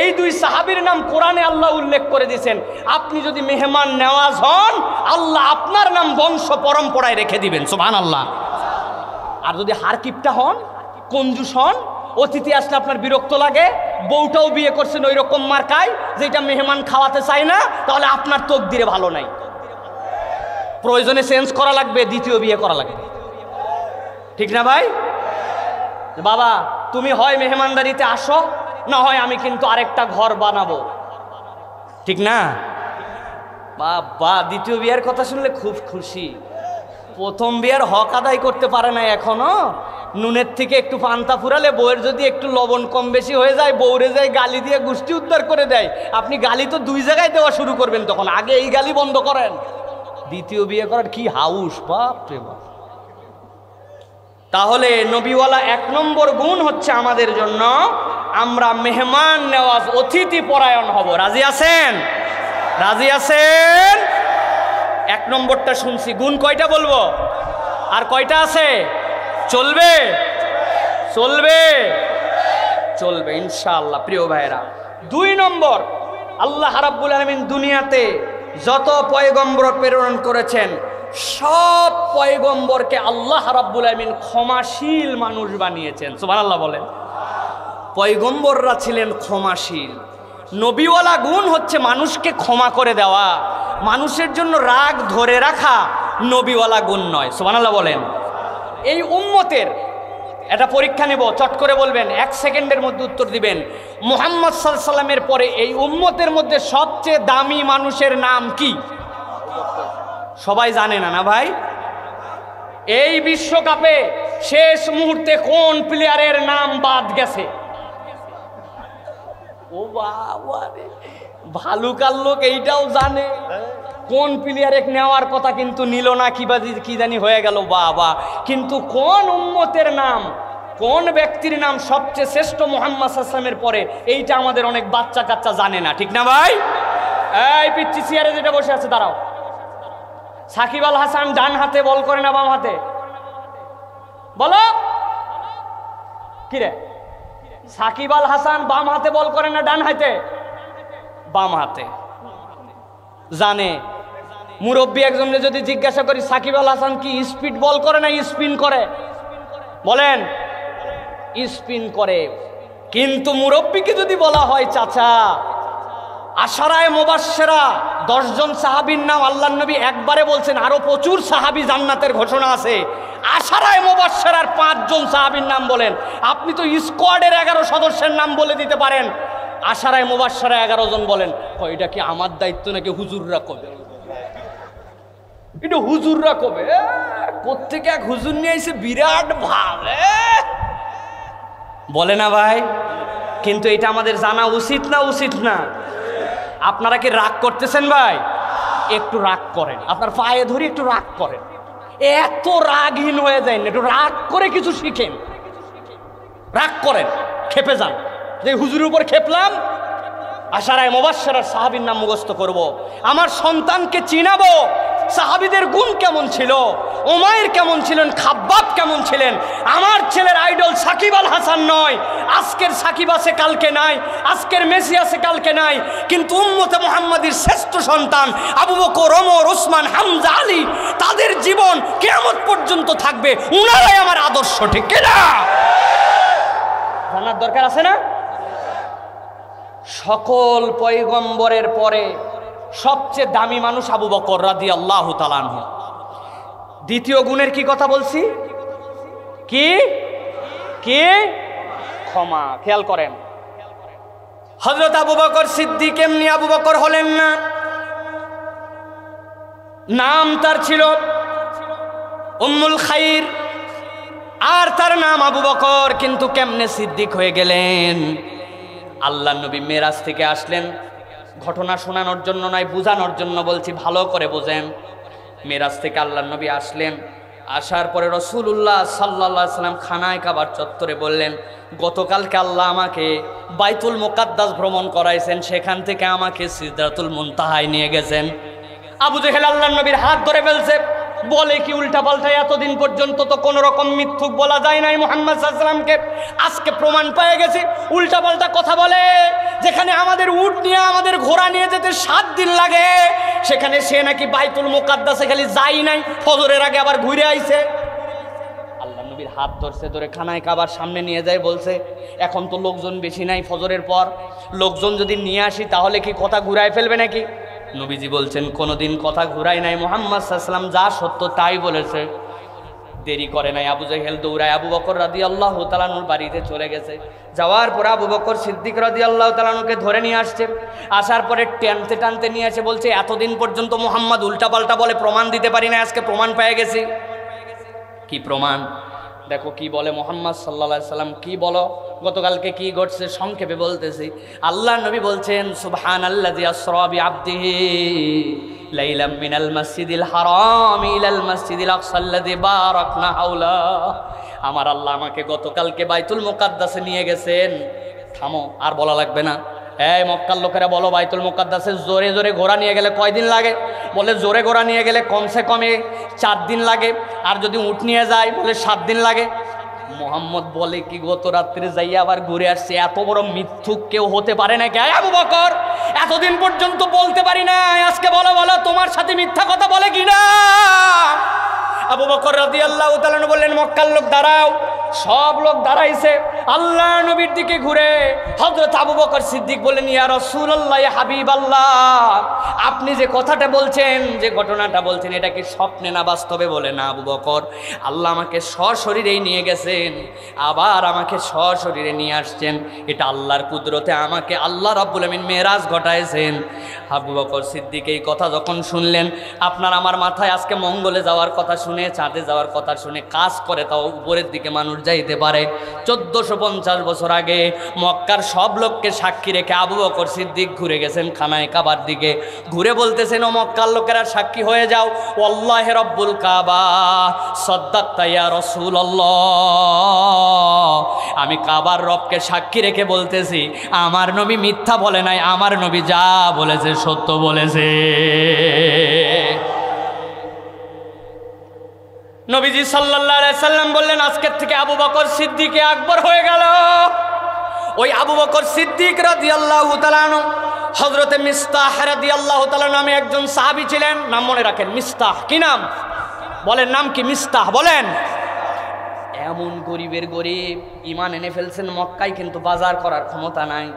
এই 2 সাহাবীর নাম কোরআনে আল্লাহ উল্লেখ করে দিয়েছেন। আপনি যদি মেহমান নেওয়াজ হন, আল্লাহ আপনার নাম বংশ পরম্পরায় রেখে দিবেন, সুবহানাল্লাহ। আর যদি হারকিপটা হন, কঞ্জুস হন, অতিথি আসলে আপনার বিরক্ত লাগে, বউটাও বিয়ে করছেন ওই রকম মার্কায় যেটা মেহমান খাওয়াতে চায় না, তাহলে আপনার তকদিরে ভালো নাই, প্রয়োজনে চেঞ্জ করা লাগবে, দ্বিতীয় বিয়ে করা লাগবে, ঠিক না ভাই? বাবা তুমি হয় মেহমানদারিতে আসো, না হয় আমি কিন্তু আরেকটা ঘর বানাবো, ঠিক না? বাবা দ্বিতীয় বিয়ের কথা শুনলে খুব খুশি, প্রথম বিয়ের হক আদায় করতে পারে না এখনো। নুনের থেকে একটু পান্তা ফুরালে বউয়ের যদি একটু লবণ কম বেশি হয়ে যায়, বউরে যায় গালি দিয়ে গোষ্ঠী উদ্ধার করে দেয়। আপনি গালি তো 2 জায়গায় দেওয়া শুরু করবেন, তখন আগে এই গালি বন্ধ করেন, দ্বিতীয় বিয়ে করার কি হাউস, বাপ রে বাপ। তাহলে নবীওয়ালা 1 নম্বর গুণ হচ্ছে আমাদের জন্য আমরা মেহমান নেওয়াজ, অতিথি পরায়ণ হব। রাজি আছেন? রাজি আছেন? 1 নম্বরটা শুনছি, গুণ কয়টা বলবো? আর কয়টা আছে? চলবে, চলবে, চলবে ইনশাআল্লাহ। প্রিয় ভাইরা, 2 নম্বর, আল্লাহ রাব্বুল আলামিন দুনিয়াতে যত পয়গম্বর প্রেরণ করেছেন, সব পয়গম্বরকে আল্লাহ রাব্বুল আলামিন ক্ষমাশীল মানুষ বানিয়েছেন, সুবহানাল্লাহ বলেন। পয়গম্বররা ছিলেন ক্ষমাশীল। নবীওয়ালা গুণ হচ্ছে মানুষকে ক্ষমা করে দেওয়া, মানুষের জন্য রাগ ধরে রাখা নবীওয়ালা গুণ নয়, সুবহানাল্লাহ বলেন। এই উম্মতের এটা পরীক্ষা নেব, চট করে বলবেন, 1 সেকেন্ডের মধ্যে উত্তর দিবেন। মুহাম্মদ সাল্লাল্লাহু আলাইহি সাল্লামের পরে এই উম্মতের মধ্যে সবচেয়ে দামি মানুষের নাম কি? সবাই জানে না, না ভাই? এই বিশ্বকাপে শেষ মুহূর্তে কোন প্লেয়ারের নাম বাদ গেছে? ও বাবা রে, ভালুকার লোক এইটাও জানে কোন প্লেয়ারে নেওয়ার কথা কিন্তু নিল না, কি জানি হয়ে গেল বাবা। কিন্তু কোন উম্মতের নাম, কোন ব্যক্তির নাম সবচেয়ে শ্রেষ্ঠ মুহাম্মদ সাল্লাল্লাহু আলাইহি ওয়াসাল্লামের পরে, এইটা আমাদের অনেক বাচ্চা কাচ্চা জানে না, ঠিক না ভাই? এই পিচ্ছি চেয়ারে যেটা বসে আছে দাঁড়াও। সাকিব আল হাসান ডান হাতে বল করে না বাম হাতে? বলো কি রে, সাকিব আল হাসান বাম হাতে বল করে না ডান হাতে? বাম হাতে। জানে মুরব্বী একজনকে যদি জিজ্ঞাসা করি সাকিব আল হাসান কি স্পিড বল করে না স্পিন করে? বলেন স্পিন করে। কিন্তু মুরব্বীকে যদি বলা হয় চাচা আশারায়ে মুবাশশিরা 10 জন সাহাবীর নাম আল্লাহর নবী একবারে বলছেন, আরো প্রচুর সাহাবী জান্নাতের ঘোষণা আছে, আশারায়ে মুবাশশিরার 5 জন সাহাবীর নাম বলেন। আপনি তো স্কোয়াডের 11 সদস্যের নাম বলে দিতে পারেন, আশারায়ে মুবাশশিরা 11 জন বলেন। এটা কি আমার দায়িত্ব নাকি হুজুররা কবে? এটা হুজুররা কবে? প্রত্যেকে এক হুজুর নিয়ে এসে বিরাট ভাবে বলে না ভাই? কিন্তু এটা আমাদের জানা উচিত না উচিত না? আপনারা কি রাগ করতেছেন ভাই? একটু রাগ করেন, আপনার পায়ে ধরে একটু রাগ করেন, এত রাগহীন হয়ে যায় না, একটু রাগ করে কিছু শিখেন। রাগ করেন, খেপে যান, যে হুজুরের উপর খেপলাম, আশারায়ে মুবাশশিরার সাহাবীর নাম মুখস্থ করব, আমার সন্তানকে চিনাবো সাহাবীদের গুণ কেমন ছিল, উমাইর কেমন ছিলেন, খাব্বাব কেমন ছিলেন। আমার ছেলের আইডল সাকিব আল হাসান নয়, আজকের সাকিব আছে কালকে নাই, আজকের মেসি আছে কালকে নাই, কিন্তু উম্মতে মুহাম্মাদীর শ্রেষ্ঠ সন্তান আবু বকর, ওমর, ওসমান, হামজা, আলী, তাদের জীবন কিয়ামত পর্যন্ত থাকবে, উনারাই আমার আদর্শ। ঠিক কিনা? জানার দরকার আছে না? সকল পয়গম্বরের পরে সবচেয়ে দামি মানুষ আবু বকর রাদিয়াল্লাহু তাআলা আনহু। দ্বিতীয় গুণের কি কথা বলছি? কি কি? ক্ষমা। খেয়াল করেন, হযরত আবু বকর সিদ্দিক এমনি আবু বকর হলেন না, নাম তার ছিল উম্মুল খাইর, আর তার নাম আবু বকর। কিন্তু কেমনে সিদ্দিক হয়ে গেলেন? আল্লাহর নবী মেরাজ থেকে আসলেন, ঘটনা শোনানোর জন্য নয়, বোঝানোর জন্য বলছি, ভালো করে বোঝেন। মেরাজ থেকে আল্লাহর নবী আসলেন, আসার পরে রাসূলুল্লাহ সাল্লাল্লাহু আলাইহি সাল্লাম খানায় কাবার চত্বরে বললেন, গতকালকে আল্লাহ আমাকে বাইতুল মুকাদ্দাস ভ্রমণ করাইছেন, সেখান থেকে আমাকে সিদরাতুল মুনতাহায় নিয়ে গেছেন। আবু জেহেল আল্লাহর নবীর হাত ধরে ফেলছে, বলে কি উল্টা পাল্টা, এতদিন পর্যন্ত তো কোনো রকম মিথ্যুক বলা যায় নাই মুহাম্মদ সাল্লাল্লাহু আলাইহি সাল্লামকে, আজকে প্রমাণ পেয়ে গেছি উল্টা পাল্টা কথা বলে। যেখানে আমাদের উট নিয়ে, আমাদের ঘোড়া নিয়ে যেতে 7 দিন লাগে, সেখানে সে নাকি বাইতুল মুকাদ্দাসে খালি যাই নাই, ফজরের আগে আবার ঘুরে আইছে। আল্লাহর নবীর হাত ধরছে, ধরে খানায় কাবার সামনে নিয়ে যায়, বলছে এখন তো লোকজন বেশি নাই, ফজরের পর লোকজন যদি নিয়ে আসি তাহলে কি কথা ঘুরায় ফেলবে নাকি? নবীজি বলছেন কোনোদিন কথা ঘুরাই নাই, মুহাম্মদ সাল্লাল্লাহু আলাইহি সাল্লাম যা সত্য তাই বলেছে। দেরি করে নাই, আবু জেহেল দৌড়ায় আবু বকর রাদিয়াল্লাহু তাআলা আনহুর বাড়িতে চলে গেছে। যাওয়ার পরে আবু বকর সিদ্দিক রাদিয়াল্লাহু তাআলা আনহুকে ধরে নিয়ে আসছে, আসার পরে টানতে টানতে নিয়ে এসে বলছে এতদিন পর্যন্ত মুহাম্মদ উল্টাপাল্টা বলে প্রমাণ দিতে পারি না, আজকে প্রমাণ পেয়ে গেছি। কি প্রমাণ? দেখো কি বলে মুহাম্মদ সাল্লাল্লাহু আলাইহি সাল্লাম, কি বলো গতকালকে কি ঘটছে সংক্ষেপে বলতেছি। আল্লাহর নবী বলছেন সুবহানাল্লাযী আসরা বিআবদিহি লাইলাম মিনাল মাসজিদিল হারাম ইলাল মাসজিদিল আকসাল্লাযী বারাকনা হাওলা। আমার আল্লাহ আমাকে গতকালকে বাইতুল মুকাদ্দাসে নিয়ে গেছেন। থামো, আর বলা লাগবে না। এই মক্কার লোকেরা বলো, বাইতুল মুকাদ্দাসে জোরে জোরে ঘোড়া নিয়ে গেলে কয়দিন লাগে? বলে জোরে ঘোড়া নিয়ে গেলে কমসে কমে 4 দিন লাগে, আর যদি উট নিয়ে যায় বলে 7 দিন লাগে। মোহাম্মদ বলে কি গত রাত্রে যাইয়া আবার ঘুরে আসছে, এত বড় মিথ্যুক কেউ হতে পারে না? কে আবু বকর? এতদিন পর্যন্ত বলতে পারি না, আজকে বলো বলো তোমার সাথে মিথ্যা কথা বলে কিনা? আবু বকর রাদিয়াল্লাহু তাআলা বললেন মক্কার লোক দাঁড়াও। সব লোক দাঁড়াইছে, আল্লাহ নবীর দিকে ঘুরে হযরত আবু বকর সিদ্দিক বললেন ইয়া রাসূলুল্লাহ, ইয়া হাবিবাল্লাহ, আপনি যে কথাটা বলছেন, যে ঘটনাটা বলছেন, এটা কি স্বপ্নে না বাস্তবে? বলে না আবু বকর, আল্লাহ আমাকে সশরীরেই নিয়ে গেছেন, আবার আমাকে সশরীরে নিয়ে আসছেন, এটা আল্লাহর কুদরতে আমাকে আল্লাহ রাব্বুল আমিন মেরাজ ঘটাইছেন। আবু বকর সিদ্দিক এই কথা যখন শুনলেন, আপনার আমার মাথায় আজকে মঙ্গলে যাওয়ার কথা শুনে, চাঁদে যাওয়ার কথা শুনে কাজ করে, তাও উপরের দিকে মানুষ যাইতে পারে। 1450 বছর আগে মক্কার সব লোককে সাক্ষী রেখে আবু বকর সিদ্দিক ঘুরে গেছেন খানায় কাবার দিকে, ঘুরে বলতেছেন ও মক্কার লোকেরা সাক্ষী হয়ে যাও, ওয়াল্লাহি রব্বুল কাবা সাদ্দাকতা ইয়া রাসূলুল্লাহ, আমি কাবার রবকে সাক্ষী রেখে বলতেছি, আমার নবী মিথ্যা বলে নাই, আমার নবী যা বলেছে সত্য বলেছে। নবীজি সাল্লাল্লাহু আলাইহি সাল্লাম বললেন, আজকের থেকে আবু বকর সিদ্দিক আকবর হয়ে গেল। ওই আবু বকর সিদ্দিক রাদিয়াল্লাহু তাআলা আনহু হযরতে মিস্তাহ রাদিয়াল্লাহু তাআলা নামে একজন সাহাবী ছিলেন। নাম মনে রাখেন, মিস্তাহ। কি নাম বলেন? নাম কি? মিস্তাহ। বলেন। এমন গরিবের গরিব, ঈমান এনে ফেলছেন মক্কায়, কিন্তু বাজার করার ক্ষমতা নাই।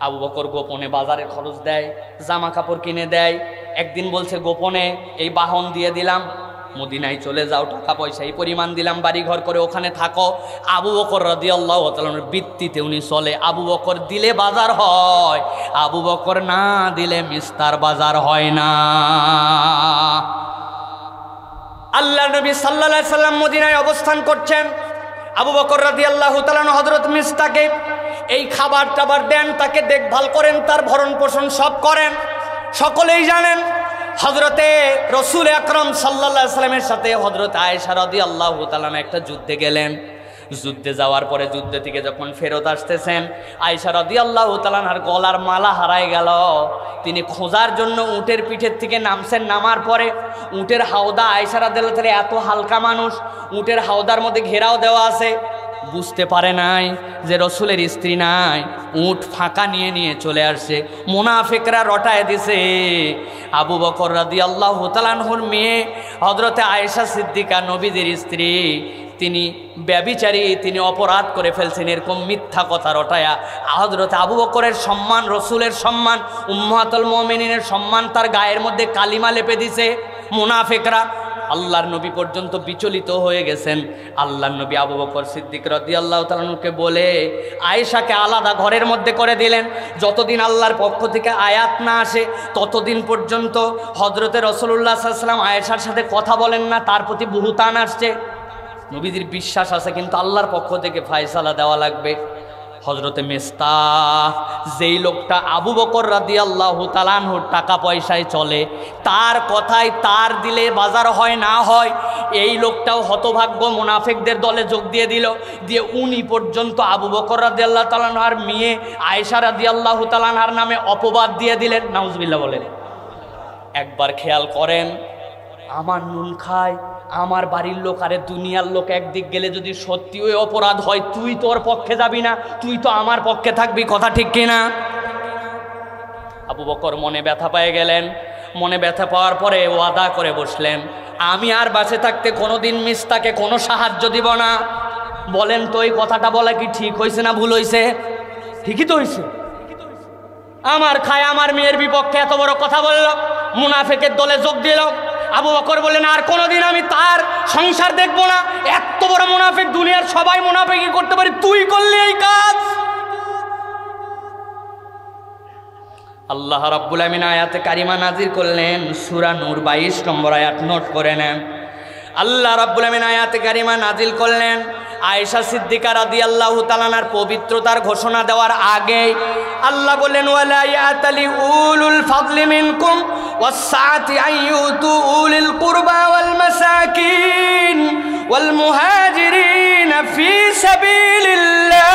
আবু বকর গোপনে বাজারে খরচ দেয়, জামা কাপড় কিনে দেয়। একদিন বলছে গোপনে, এই বাহন দিয়ে দিলাম, মদিনায় চলে যাও, টাকা পয়সা এই পরিমাণ দিলাম, বাড়ি ঘর করে ওখানে থাকো। আবু বকর রাদিয়াল্লাহু তাআলার ভিত্তিতে উনি চলে। আবু বকর দিলে বাজার হয়, আবু বকর না দিলে মিস্তার বাজার হয় না। আল্লাহ নবী সাল্লাল্লাহু আলাইহি সাল্লাম মদিনায় অবস্থান করছেন। আবু বকর রাদিয়াল্লাহু তাআলা হযরত মিস্তাকে এই খাবার টাবার দেন, তাকে দেখভাল করেন, তার ভরণ পোষণ সব করেন। সকলেই জানেন হযরতে রাসূল আকরাম সাল্লাল্লাহু আলাইহি সাল্লামের সাথে হযরত আয়েশা রাদিয়াল্লাহু তাআলা একটা যুদ্ধে গেলেন। যুদ্ধে যাওয়ার পরে যুদ্ধ থেকে যখন ফেরত আসতেছেন, আয়েশা রাদিয়াল্লাহু তাআলার গলার মালা হারায় গেল। তিনি খোঁজার জন্য উটের পিঠের থেকে নামছেন। নামার পরে উটের হাওদা, আয়েশা রাদিয়াল্লাহু তাআলা এত হালকা মানুষ, উটের হাওদার মধ্যে ঘেরাও দেওয়া আছে, বুঝতে পারে নাই যে রসুলের স্ত্রী নাই। উট ফাঁকা নিয়ে নিয়ে চলে আসছে। মুনাফিকরা রটায় দিছে। আবু বকর রাদিয়াল্লাহু তাআলা আনহুর মেয়ে হযরতে আয়েশা সিদ্দিকা, নবীজির স্ত্রী, তিনি ব্যভিচারী, তিনি অপরাধ করে ফেলছেন, এরকম মিথ্যা কথা রটায়া হযরতে আবু বকরের সম্মান, রসুলের সম্মান, উম্মাতুল মুমিনিনের সম্মান তার গায়ের মধ্যে কালিমা লেপে দিছে মুনাফিকরা। আল্লাহর নবী পর্যন্ত বিচলিত হয়ে গেছেন। আল্লাহর নবী আবু বকর সিদ্দিক রাদিয়াল্লাহু তাআলা আনহুকে বলে আয়েশাকে আলাদা ঘরের মধ্যে করে দিলেন। যতদিন আল্লাহর পক্ষ থেকে আয়াত না আসে ততদিন পর্যন্ত হযরতে রাসূলুল্লাহ সাল্লাল্লাহু আলাইহি ওয়াসাল্লাম আয়েশার সাথে কথা বলেন না। তার প্রতি বুহতান আসছে। নবীজির বিশ্বাস আছে, কিন্তু আল্লাহর পক্ষ থেকে ফায়সালা দেওয়া লাগবে। হযরতে মিস্তাহ, যেই লোকটা আবু বকর রাদিয়াল্লাহু তাআলা আনহুর টাকা পয়সায় চলে, তার কথায় তার দিলে বাজার হয় না হয়, এই লোকটাও হতভাগ্য মুনাফিকদের দলে যোগ দিয়ে দিল। দিয়ে উনি পর্যন্ত আবু বকর রাদিয়াল্লাহু তাআলা আনহার মেয়ে আয়েশা রাদিয়াল্লাহু তাআলা আনহার নামে অপবাদ দিয়ে দিলেন। নাউজুবিল্লাহ বলেন। একবার খেয়াল করেন, আমার নুন খায়, আমার বাড়ির লোক, আরে দুনিয়ার লোক একদিক গেলে যদি সত্যি ওই অপরাধ হয়, তুই তোর পক্ষে যাবি না, তুই তো আমার পক্ষে থাকবি, কথা ঠিক কিনা? আবু বকর মনে ব্যথা পেয়ে গেলেন। মনে ব্যথা পাওয়ার পরে ওয়াদা করে বসলেন, আমি আর বাঁচে থাকতে কোনোদিন মিস্তাকে কোনো সাহায্য দিব না। বলেন তো এই কথাটা বলা কি ঠিক হয়েছে না ভুল হয়েছে? ঠিকই তো হয়েছে। আমার খায়, আমার মেয়ের বিপক্ষে এত বড় কথা বলল, মুনাফিকের দলে যোগ দিল। আবু বকর বললেন, আর কোনোদিন আমি তার সংসার দেখবো না। এত বড় মুনাফিক, দুনিয়ার সবাই মুনাফিকই করতে পারে, তুই করলি এই কাজ। আল্লাহ রাব্বুল আমিন আয়াতে কারিমা নাজির করলেন, সূরা নূর 22 নম্বর আয়াত নোট করে নেন। আল্লাহ রাব্বুল আমিন আয়াতে কারিমা নাজিল করলেন, আয়েশা সিদ্দিকা রাদিয়াল্লাহু তাআলা আনহার পবিত্রতার ঘোষণা দেওয়ার আগে আল্লাহ বললেন, ওয়ালা ইয়াতালি উলুল ফাদলি মিনকুম ওয়াসসাআতি আইয়ুতু উলিল কুরবা ওয়াল মাসাকিন ওয়াল মুহাজিরিন ফি সাবিলিল্লাহ।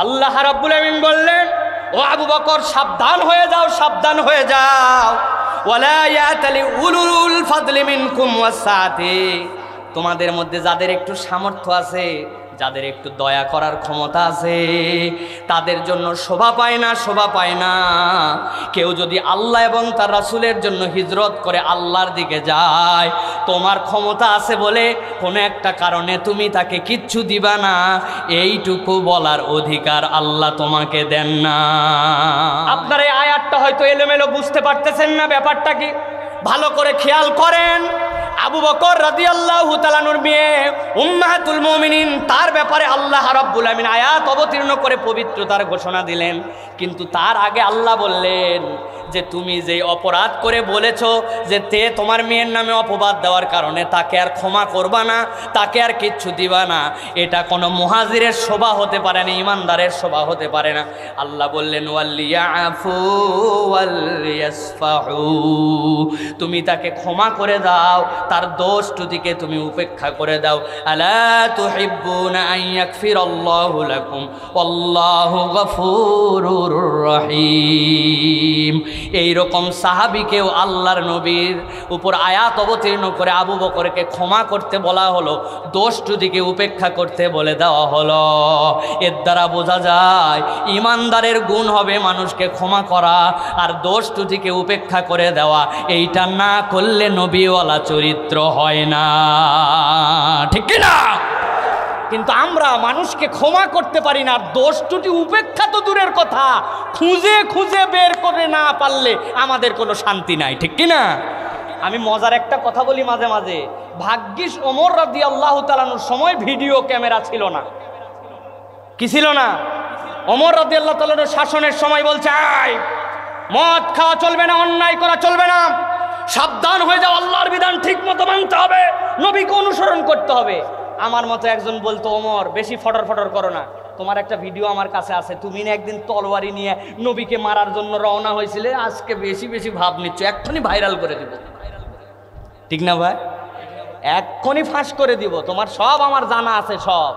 আল্লাহ রাব্বুল আমিন বললেন, ও আবু বকর সাবধান হয়ে যাও, সাবধান হয়ে যাও। ওয়ালা ইয়াতালি উলুল ফাদলি মিনকুম ওয়াসসাআতি, তোমাদের মধ্যে যাদের একটু সামর্থ্য আছে, যাদের একটু দয়া করার ক্ষমতা আছে, তাদের জন্য শোভা পায় না, শোভা পায় না। কেউ যদি আল্লাহ এবং তার রাসূলের জন্য হিজরত করে আল্লাহর দিকে যায়, তোমার ক্ষমতা আছে বলে কোনো একটা কারণে তুমি তাকে কিচ্ছু দিবা না, এইটুকু বলার অধিকার আল্লাহ তোমাকে দেন না। আপনার এই আয়াতটা হয়তো এলোমেলো বুঝতে পারতেছেন না, ব্যাপারটা কি ভালো করে খেয়াল করেন। আবু বকর রাদিয়াল্লাহু তাআলা আনহুর মেয়ে উম্মাহাতুল মুমিনিন, তার ব্যাপারে আল্লাহ রাব্বুল আমিন আয়াত অবতীর্ণ করে পবিত্রতার ঘোষণা দিলেন। কিন্তু তার আগে আল্লাহ বললেন যে তুমি যে অপরাধ করে বলেছো যে তোমার মেয়ের নামে অপবাদ দেওয়ার কারণে তাকে আর ক্ষমা করবা না, তাকে আর কিচ্ছু দিবা না, এটা কোনো মুহাজিরের শোভা হতে পারে না, ইমানদারের শোভা হতে পারে না। আল্লাহ বললেন ওয়ালিয়াফু ওয়ালিয়াসফাহু, তুমি তাকে ক্ষমা করে দাও, তার দোষ ত্রুটিকে তুমি উপেক্ষা করে দাও। আলা তুহিব্বুনা আন ইয়াগফিরাল্লাহু লাকুম ওয়াল্লাহু গফুরুর রহিম। এইরকম সাহাবীকেও আল্লাহর নবীর উপর আয়াত অবতীর্ণ করে আবু বকরকে ক্ষমা করতে বলা হলো, দোষ ত্রুটিকে উপেক্ষা করতে বলে দেওয়া হলো। এর দ্বারা বোঝা যায় ইমানদারের গুণ হবে মানুষকে ক্ষমা করা আর দোষ ত্রুটিকে উপেক্ষা করে দেওয়া। এইটা না করলে নবীওয়ালা চরিত্র হয় না, ঠিক কি না? কিন্তু আমরা মানুষকে ক্ষমা করতে পারি না, দোষ ত্রুটি উপেক্ষা তো দূরের কথা, খুঁজে খুঁজে বের করে না পারলে আমাদের কোনো শান্তি নাই, ঠিক কি না? আমি মজার একটা কথা বলি মাঝে মাঝে, ভাগ্যিস ওমর রাদিয়াল্লাহু তাআলার সময় ভিডিও ক্যামেরা ছিল না। কি ছিল না? ওমর রাদিয়াল্লাহু তাআলার শাসনের সময় বলছে, আয় মদ খাওয়া চলবে না, অন্যায় করা চলবে না, সাবধান হয়ে যাও, আল্লাহর বিধান ঠিক মতো মানতে হবে, নবীকে অনুসরণ করতে হবে। আমার মতো একজন বলতো, ওমর বেশি ফটর ফটর করো না, তোমার একটা ভিডিও আমার কাছে আছে, তুমি না একদিন তলোয়ারি নিয়ে নবীকে মারার জন্য রওনা হয়েছিলে, আজকে বেশি বেশি ভাব নিচ্ছ, এক্ষুনি ভাইরাল করে দিব। ঠিক না ভাই? এক্ষুনি ফাঁস করে দিব, তোমার সব আমার জানা আছে, সব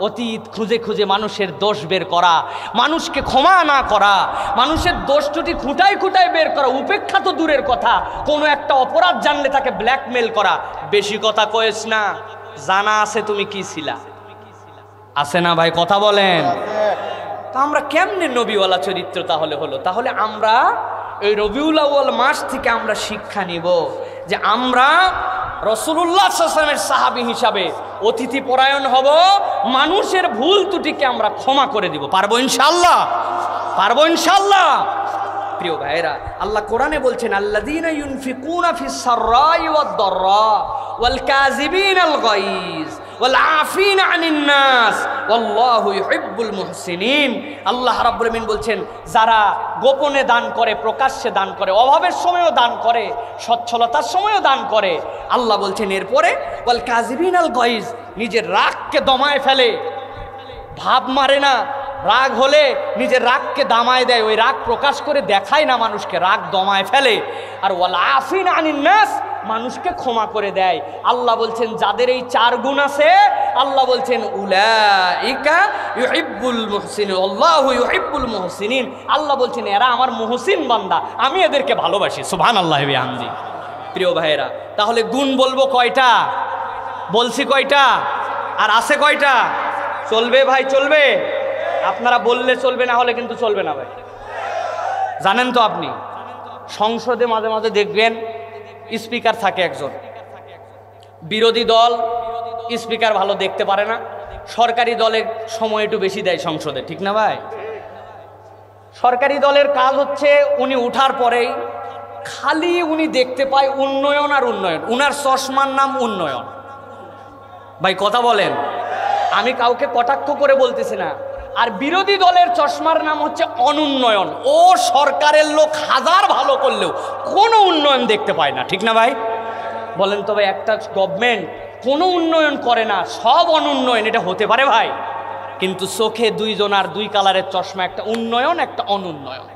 অতীত খুঁজে খুঁজে মানুষের দোষ বের করা, মানুষকে ক্ষমা না করা, মানুষের দোষ ত্রুটি খুঁটায় খুঁটায় বের করা, উপেক্ষা তো দূরের কথা, কোনো একটা অপরাধ জানলে তাকে ব্ল্যাকমেল করা। বেশি কথা কয়েস না, জানা আছে তুমি কি ছিলা, আছে না ভাই? কথা বলেন। তা আমরা কেমনে নবীওয়ালা চরিত্র তাহলে হলো? তাহলে আমরা এই রবিউল আউয়াল মাস থেকে আমরা শিক্ষা নিব যে আমরা রাসূলুল্লাহ সাল্লাল্লাহু আলাইহি ওয়াসাল্লামের সাহাবী হিসাবে অতিথি পরায়ণ হব, মানুষের ভুল ত্রুটিকে আমরা ক্ষমা করে দিব। পারবো ইনশাআল্লাহ? পারবো ইনশাআল্লাহ? প্রিয় ভাইরা, আল্লাহ কোরআনে বলছেন, আল্লাযীনা ইউনফিকুনা ফিস সাররাই ওয়াদ দাররা ওয়াল কাযিবিনাল গায়জ ওয়াল আফিনা আনিন নাস ওয়াল্লাহু ইউহিব্বুল মুহসিনিন। আল্লাহ রাব্বুল আলামিন বলছেন, যারা গোপনে দান করে, প্রকাশ্যে দান করে, অভাবের সময়ও দান করে, সচ্ছলতার সময়ও দান করে, আল্লাহ বলছেন এরপরে ওয়াল কাযিবিনাল গায়জ, নিজের রাগকে দমায় ফেলে, ভাব মারে না, রাগ হলে নিজের রাগকে দামায় দেয়, ওই রাগ প্রকাশ করে দেখায় না মানুষকে, রাগ দমায় ফেলে। আর ওয়াল আফিনা আনিন নাস, মানুষকে ক্ষমা করে দেয়। আল্লাহ বলছেন যাদের এই চার গুণ আছে, আল্লাহ বলছেন উলাইকা ইউহিব্বুল মুহসিনিন আল্লাহু ইউহিব্বুল মুহসিনিন, আল্লাহ বলছেন এরা আমার মুহসিন বান্দা, আমি এদেরকে ভালোবাসি। সুবহানাল্লাহি ওয়া বিহামদি। প্রিয় ভাইয়েরা, তাহলে গুণ বলবো কয়টা? বলছি কয়টা? আর আছে কয়টা? চলবে ভাই, চলবে? আপনারা বললে চলবে, না হলে কিন্তু চলবে না ভাই। জানেন তো আপনি, সংসদে মাঝে মাঝে দেখবেন স্পিকার থাকে একজন, বিরোধী দল স্পিকার ভালো দেখতে পারে না, সরকারি দলের সময় একটু বেশি দেয় সংসদে, ঠিক না ভাই? সরকারি দলের কাজ হচ্ছে উনি উঠার পরেই খালি উনি দেখতে পায় উন্নয়ন আর উন্নয়ন, উনার চশমার নাম উন্নয়ন। ভাই কথা বলেন, আমি কাউকে কটাক্ষ করে বলতেছি না। আর বিরোধী দলের চশমার নাম হচ্ছে অনুন্নয়ন, ও সরকারের লোক হাজার ভালো করলেও কোনো উন্নয়ন দেখতে পায় না, ঠিক না ভাই? বলেন তো ভাই, একটা গভর্নমেন্ট কোনো উন্নয়ন করে না, সব অনুন্নয়ন, এটা হতে পারে ভাই? কিন্তু চোখে দুইজন আর দুই কালারের চশমা, একটা উন্নয়ন একটা অনুন্নয়ন।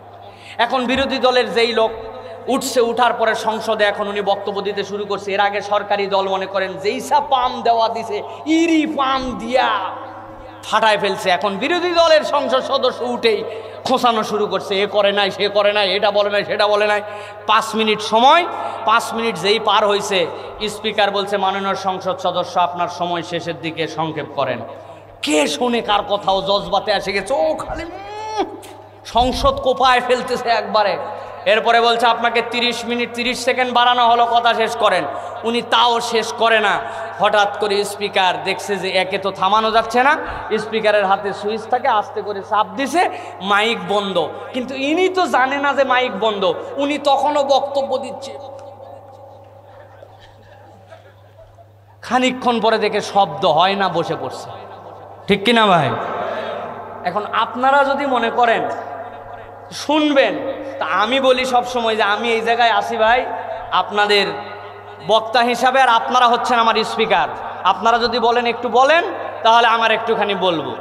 এখন বিরোধী দলের যেই লোক উঠছে, উঠার পরে সংসদে এখন উনি বক্তব্য দিতে শুরু করছে, এর আগে সরকারি দল মনে করেন যেইসা পাম দেওয়া দিছে, ইরি পাম দিয়া ফাটায় ফেলছে। এখন বিরোধী দলের সংসদ সদস্য উঠেই খোঁচানো শুরু করছে, এ করে নাই, সে করে নাই, এটা বলে নাই, সেটা বলে নাই। 5 মিনিট সময়, 5 মিনিট যেই পার হয়েছে, স্পিকার বলছে, মাননীয় সংসদ সদস্য আপনার সময় শেষের দিকে সংক্ষেপ করেন। কে শোনে কার কথাও, জজবাতে এসে গেছে, ও খালি সংসদ কোপায় ফেলতেছে একবারে। এরপরে বলছে আপনাকে 30 মিনিট 30 সেকেন্ড বাড়ানো হলো, কথা শেষ করেন। উনি তাও শেষ করে না। হঠাৎ করে স্পিকার দেখছে যে একে তো থামানো যাচ্ছে না, স্পিকারের হাতে সুইচ থাকে, আস্তে করে চাপ দিছে, মাইক বন্ধ। কিন্তু ইনি তো জানে না যে মাইক বন্ধ, উনি তখনও বক্তব্য দিচ্ছে। খানিকক্ষণ পরে দেখে শব্দ হয় না, বসে পড়ছে, ঠিক কিনা ভাই? এখন আপনারা যদি মনে করেন শুনবেন। তা আমি বলি সব সময় যে আমি এই জায়গায় আসি ভাই আপনাদের বক্তা হিসাবে, আর আপনারা হচ্ছেন আমার স্পিকার। আপনারা যদি বলেন একটু বলেন, তাহলে আমার একটুখানি বলবো,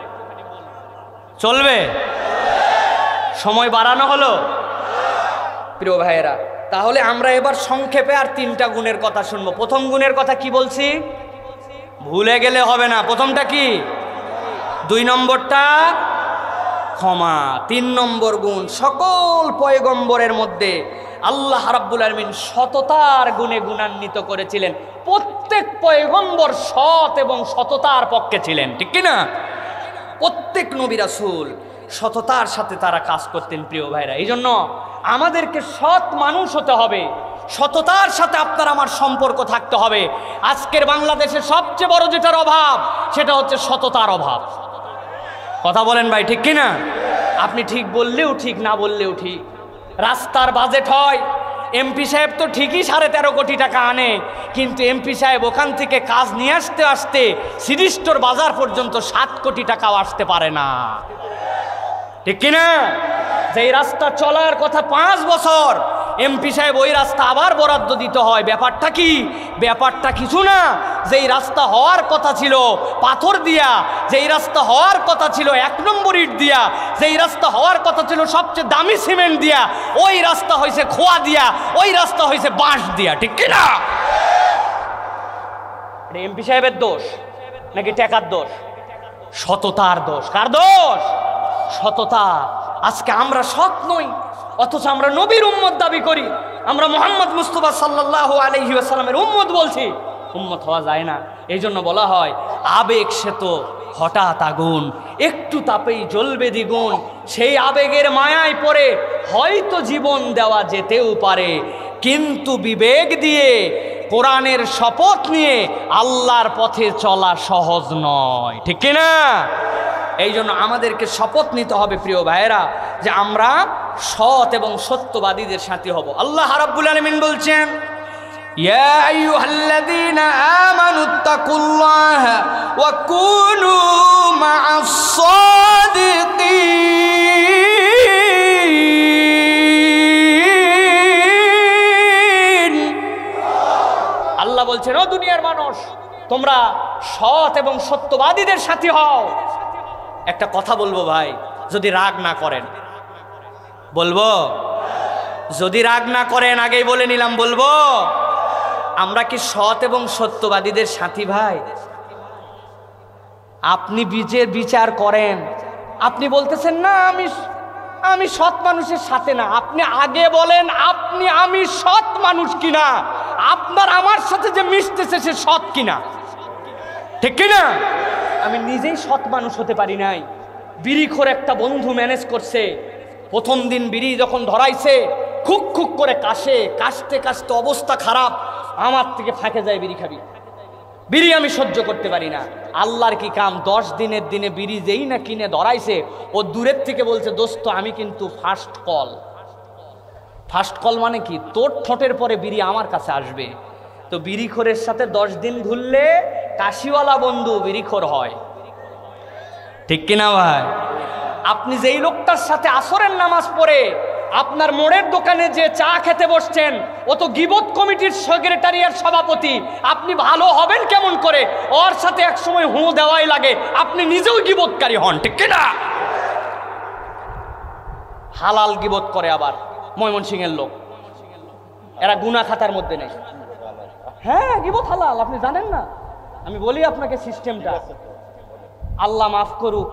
চলবে? সময় বাড়ানো হলো প্রিয় ভাইয়েরা। তাহলে আমরা এবার সংক্ষেপে আর 3টা গুণের কথা শুনবো। প্রথম গুণের কথা কি বলছি? ভুলে গেলে হবে না। প্রথমটা কি? 2 নম্বরটা ক্ষমা। 3 নম্বর গুণ, সকল পয়গম্বরের মধ্যে আল্লাহ রাব্বুল আলামিন সততার গুণে গুণান্বিত করেছিলেন। প্রত্যেক পয়গম্বর সৎ এবং সততার পক্ষে ছিলেন, ঠিক কি না? প্রত্যেক নবী রাসূল সততার সাথে তারা কাজ করতেন প্রিয় ভাইরা। এই জন্য আমাদেরকে সৎ মানুষ হতে হবে, সততার সাথে আপনার আমার সম্পর্ক থাকতে হবে। আজকের বাংলাদেশে সবচেয়ে বড় যেটার অভাব, সেটা হচ্ছে সততার অভাব। কথা বলেন ভাই, ঠিক কি না? আপনি ঠিক বললেও ঠিক, না বললেও ঠিক। রাস্তার বাজেট হয়, এমপি সাহেব তো ঠিকই 13.5 কোটি টাকা আনে, কিন্তু এমপি সাহেব ওখান থেকে কাজ নিয়ে আসতে আসতে সিডি স্টোর বাজার পর্যন্ত 7 কোটি টাকাও আসতে পারে না, ঠিক কিনা? যেই রাস্তা চলার কথা 5 বছর, এমপি সাহেব ওই রাস্তা আবার বরাদ্দ দিতে হয়। ব্যাপারটা কি? ব্যাপারটা কিছু না। যেই রাস্তা হওয়ার কথা ছিল পাথর দিয়া, যেই রাস্তা হওয়ার কথা ছিল 1 নম্বর ইট দিয়া, যেই রাস্তা হওয়ার কথা ছিল সবচেয়ে দামি সিমেন্ট দিয়া, ওই রাস্তা হয়েছে খোয়া দিয়া, ওই রাস্তা হয়েছে বাঁশ দিয়া, ঠিক কিনা? এটা এমপি সাহেবের দোষ নাকি টাকার দোষ? সততার দোষ। কার দোষ? সততা। আজকে আমরা সৎ নই, অথচ আমরা নবীর উম্মত দাবি করি। আমরা মুহাম্মদ মুস্তাফা সাল্লাল্লাহু আলাইহি ওয়াসাল্লামের উম্মত বলছি, উম্মত হওয়া যায় না। এই জন্য বলা হয় আবেগ সে তো হঠাৎ আগুন, একটু তাপেই জ্বলবে দ্বিগুণ। সেই আবেগের মায়ায় পড়ে হয়তো জীবন দেওয়া যেতেও পারে, কিন্তু বিবেক দিয়ে কোরআনের শপথ নিয়ে আল্লাহর পথে চলা সহজ নয়, ঠিক কিনা? এই জন্য আমাদেরকে শপথ নিতে হবে প্রিয় ভাইয়েরা যে আমরা সৎ এবং সত্যবাদীদের সাথী হব। আল্লাহ রাব্বুল আলামিন বলছেন, ইয়া আইয়ুহাল্লাযীনা আমানুত্তাকুল্লাহা ওয়া কুনু মা'আস সাদিকিন। আল্লাহ বলছেন, ও দুনিয়ার মানুষ, তোমরা সৎ এবং সত্যবাদীদের সাথী হও। একটা কথা বলবো ভাই, যদি রাগ না করেন, বলবো? যদি রাগ না করেন, আগেই বলে নিলাম বলবো। আমরা কি সৎ এবং সত্যবাদীদের সাথী ভাই? আপনি বিচার করেন। আপনি বলতেছেন না আমি সৎ মানুষের সাথে না। আপনি আগে বলেন আমি সৎ মানুষ কিনা, আপনার আমার সাথে যে মিশতেছে সে সৎ কিনা, ঠিক কিনা? আমি নিজেই সৎ মানুষ হতে পারি নাই। বিড়িখোর একটা বন্ধু ম্যানেজ করছে। প্রথম দিন বিড়ি যখন ধরাইছে, খুক খুক করে কাশতে কাশতে অবস্থা খারাপ। আমার থেকে ফাঁকে যায় বিড়ি খাবি, বিড়ি আমি সহ্য করতে পারি না। আল্লাহর কি কাম, 10 দিনের দিনে বিড়ি যেই না কিনে ধরাইছে, ও দূরের থেকে বলছে, দোস্ত আমি কিন্তু ফার্স্ট কল। ফার্স্ট কল মানে কি? তোর ঠোঁটের পরে বিড়ি আমার কাছে আসবে। তো বিড়িখোরের সাথে 10 দিন ঘুরলে কাশিওয়ালা বন্ধু বিড়িখোর হয়, ঠিক কিনা ভাই? আপনি যেই লোকটার সাথে আসরের নামাজ পড়ে আপনার মোড়ের দোকানে যে চা খেতে বসছেন, ও তো গীবত কমিটির সেক্রেটারি আর সভাপতি। আপনি ভালো হবেন কেমন করে? ওর সাথে এক সময় দেওয়াই লাগে, আপনি নিজেও গীবতকারী হন, ঠিক কিনা? হালাল গীবত করে আবার ময়মনসিংহের লোক, এরা গুনাহ খাতার মধ্যে নেই। হ্যাঁ, গীবত হালাল, আপনি জানেন না? আমি বলি আপনাকে সিস্টেমটা। আল্লাহ মাফ করুক,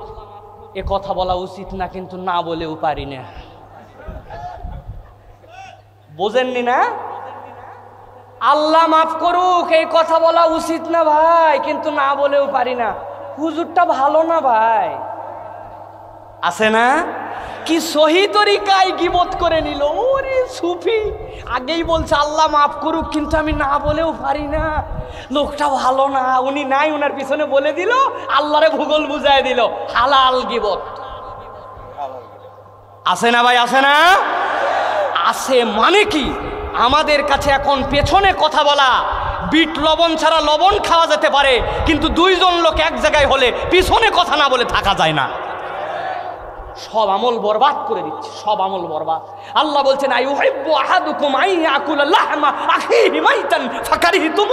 এ কথা বলা উচিত না, কিন্তু না বলেও পারি না। বোঝেননি না? আল্লাহ মাফ করুক, এই কথা বলা উচিত না ভাই, কিন্তু না বলেও পারি না। হুজুরটা ভালো না ভাই, আছে না? কি সহি তরিকায় গীবত করে নিল। ওরে সুফি, আগেই বলছে আল্লাহ মাফ করুক, কিন্তু আমি না বলেও পারি না। লোকটা ভালো না, উনি নাই, উনার পিছনে বলে দিল, আল্লাহরে ভূগোল বুঝায় দিল। হালাল গীবত আছে না ভাই? আছে না? আছে। মানে কি? আমাদের কাছে এখন পেছনে কথা বলা, বিট লবণ ছাড়া লবণ খাওয়া যেতে পারে, কিন্তু 2 জন লোক এক জায়গায় হলে পিছনে কথা না বলে থাকা যায় না, সব আমল বরবাদ করে দিচ্ছে, সব আমল বরবাদ। আল্লাহ বলছেন আইউহিব্বু আহাদুকুম আইয়াকুলা লাহমা আখিহি মাইতান ফাকারিহতুম।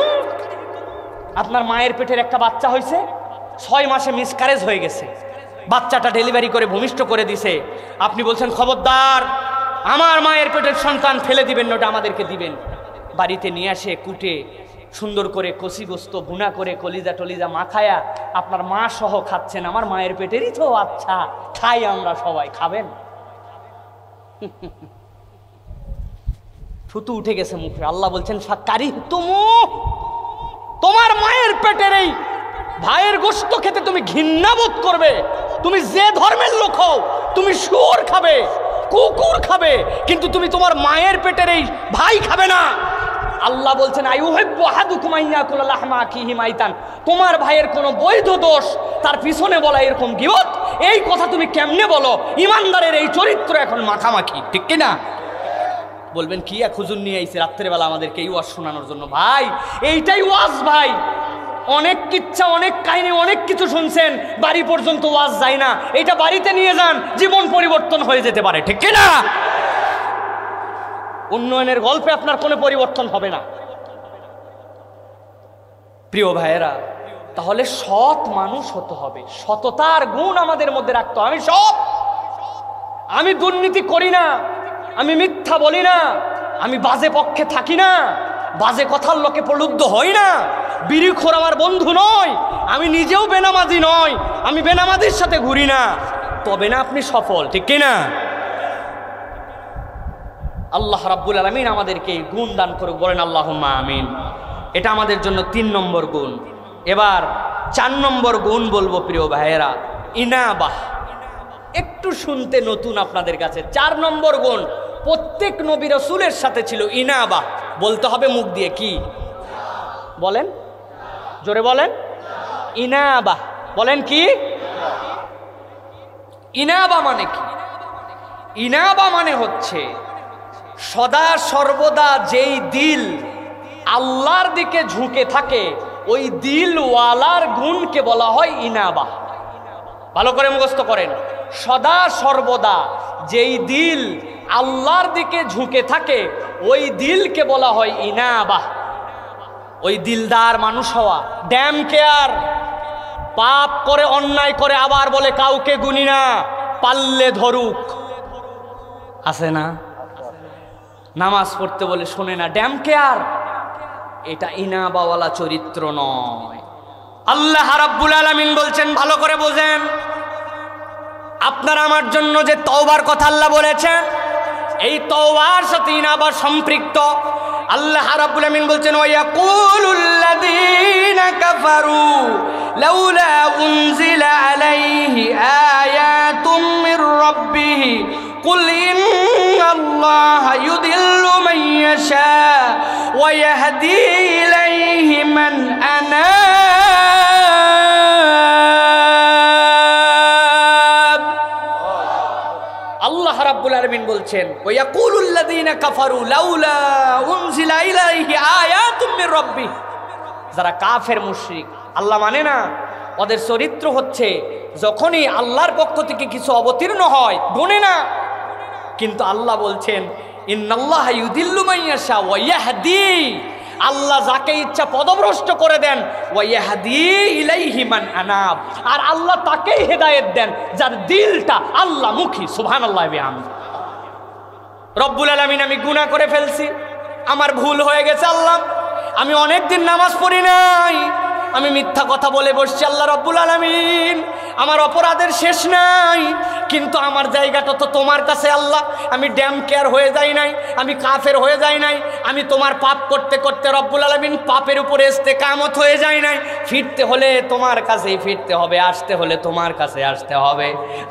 আপনার মায়ের পেটের একটা বাচ্চা হয়েছে, 6 মাসে মিসক্যারেজ হয়ে গেছে, বাচ্চাটা ডেলিভারি করে ভূমিষ্ঠ করে দিছে। আপনি বলছেন খবরদার, আমার মায়ের পেটের সন্তান ফেলে দিবেন না, ওটা আমাদেরকে দিবেন। বাড়িতে নিয়ে আসে কুটে সুন্দর করে কষি গোস্ত ভুনা করে কলিজা টলিজা মাখায়া আপনার মা সহ খাচ্ছেন। আমার মায়ের পেটেরই তো, আচ্ছা খাই আমরা সবাই, খাবেন? থুতু উঠে গেছে মুখে। আল্লাহ বলছেন ফাকারিহতুম, তোমার মায়ের পেটের এই ভাইয়ের গোস্ত খেতে তুমি ঘৃণা বোধ করবে। তুমি যে ধর্মের লোক হও, তুমি শুয়োর খাবে, কুকুর খাবে, কিন্তু তুমি তোমার মায়ের পেটের এই ভাই খাবে না। আল্লাহ বলছেন আইউহিব্বু আহাদুকুম আইয়াকুলা লাহমা আখিহি মাইতান। তোমার ভাইয়ের কোনো বৈধ দোষ তার পিছনে বলা এরকম গীবত, এই কথা তুমি কেমনে বলো? ইমানদারের এই চরিত্র এখন মাখামাখি, ঠিক কিনা? বলবেন কি এক হুজুর নিয়ে আইছে রাত্রেবেলা আমাদেরকে এই ওয়াজ শোনানোর জন্য। ভাই এইটাই ওয়াজ ভাই, অনেক কিচ্ছা অনেক কাহিনী অনেক কিছু শুনছেন, বাড়ি পর্যন্ত ওয়াজ যায় না। এটা বাড়িতে নিয়ে যান, জীবন পরিবর্তন হয়ে যেতে পারে, ঠিক কিনা? উন্নয়নের গল্পে আপনার কোনো পরিবর্তন হবে না। প্রিয় ভাইয়েরা, তাহলে সৎ মানুষ হতে হবে, সততার গুণ আমাদের মধ্যে রাখতে হবে। আমি দুর্নীতি করি না, আমি মিথ্যা বলি না, আমি বাজে পক্ষে থাকি না, বাজে কথার লোকে প্রলুব্ধ হই না, বিড়িখোর আমার বন্ধু নয়, আমি নিজেও বেনামাজি নয়, আমি বেনামাজির সাথে ঘুরি না। তবে না আপনি সফল, ঠিক কিনা? আল্লাহ রাব্বুল আলামিন আমাদেরকে গুণ দান করুক, বলেন আল্লাহুম্মা আমিন। এটা আমাদের জন্য 3 নম্বর গুণ। এবার 4 নম্বর গুণ বলবো প্রিয় ভাইয়েরা, ইনাবাহ। একটু শুনতে নতুন আপনাদের কাছে। 4 নম্বর গুণ প্রত্যেক নবী রাসূলের সাথে ছিল, ইনাবাহ। বলতে হবে মুখ দিয়ে, কি বলেন? জোরে বলেন, ইনাবাহ। বলেন কি? ইনাবা মানে কি? ইনাবা মানে হচ্ছে সদা সর্বদা যেই দিল আল্লাহর দিকে ঝুঁকে থাকে, ওই দিলওয়ালার গুণকে বলা হয় ইনাবা। ভালো করে মুখস্থ করেন, সদা সর্বদা যেই দিল আল্লাহর দিকে ঝুঁকে থাকে, ওই দিলকে বলা হয় ইনাবা। ওই দিলদার মানুষ হওয়া। ড্যাম কেয়ার, পাপ করে অন্যায় করে আবার বলে কাউকে গুনি না, পারলে ধরুক, আছে না? নামাজ পড়তে বলে শোনে না, ড্যাম কেয়ার। এটা ইনাবাওয়ালা চরিত্র নয়। আল্লাহ রাব্বুল আলামিন বলছেন, ভালো করে বোঝেন, আপনার আমার জন্য যে তওবার কথা আল্লাহ বলেছেন, এই তওবার সাথে ইনাবা সম্পৃক্ত। আল্লাহ রাব্বুল আলামিন বলছেন, ওয়ায়াকুলুল্লাযীনা কাফারু লাউলা উনজিলা আলাইহি আয়াতুম মির রাব্বিহি কুল ইন্নাল্লাহা ইউদিল্লু মান ইয়াশা ওয়া ইয়াহদি ইলাইহি মান আনাব। আল্লাহ রাব্বুল আলামিন বলছেন, ওয়ায়াকুলুল্লাযীনা কাফারু লাউলা উনজিলা ইলাইহি আয়াতুম মির রাব্বিহি। যারা কাফের মুশরিক, আল্লাহ মানে না, ওদের চরিত্র হচ্ছে যখনই আল্লাহর পক্ষ থেকে কিছু অবতীর্ণ হয় গুনে না। কিন্তু আল্লাহ বলছেন, ইন্নাল্লাহা ইউদিল্লু মান ইয়াশা ওয়া ইয়াহদি, আল্লাহ যাকে ইচ্ছা পদভ্রষ্ট করে দেন, ওয়া ইয়াহদি ইলাইহি মান আনাব, আর আল্লাহ তাকেই হেদায়েত দেন যার দিলটা আল্লাহ মুখী। সুবহানাল্লাহি ওয়া বিহামদিহি। রব্বুল আলামিন, আমি গুনাহ করে ফেলছি, আমার ভুল হয়ে গেছে আল্লাহ, আমি অনেক দিন নামাজ পড়ি নাই, আমি মিথ্যা কথা বলে বসছি। আল্লাহ রব্বুল আলামিন, আমার অপরাধের শেষ নাই, কিন্তু আমার জায়গাটা তো তোমার কাছে আল্লাহ। আমি ড্যাম কেয়ার হয়ে যাই নাই, আমি কাফের হয়ে যাই নাই, আমি তোমার পাপ করতে করতে রব্বুল আলামিন পাপের উপরে ইস্তেকামত হয়ে যাই নাই। ফিরতে হলে তোমার কাছেই ফিরতে হবে, আসতে হলে তোমার কাছে আসতে হবে।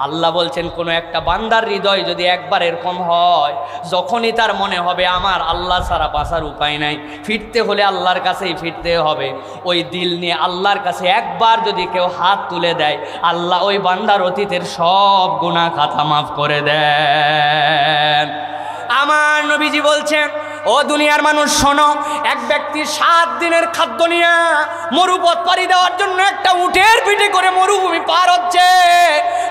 আল্লাহ বলছেন, কোনো একটা বান্দার হৃদয় যদি একবার এরকম হয়, যখনই তার মনে হবে আমার আল্লাহ ছাড়া বাঁচার উপায় নাই, ফিরতে হলে আল্লাহর কাছেই ফিরতে হবে, ওই দিল নিয়ে আল্লাহর কাছে একবার যদি কেউ হাত তুলে দেয়, আল্লাহ ওই বান্দার অতীতের সব গুনাহ খাতা মাফ করে দেন। আমার নবীজি বলছেন, ও দুনিয়ার মানুষ শোনো, এক ব্যক্তি 7 দিনের খাদ্য নিয়ে মরুপথ পাড়ি দেওয়ার জন্য একটা উটের পিঠে করে মরুভূমি পার হচ্ছে।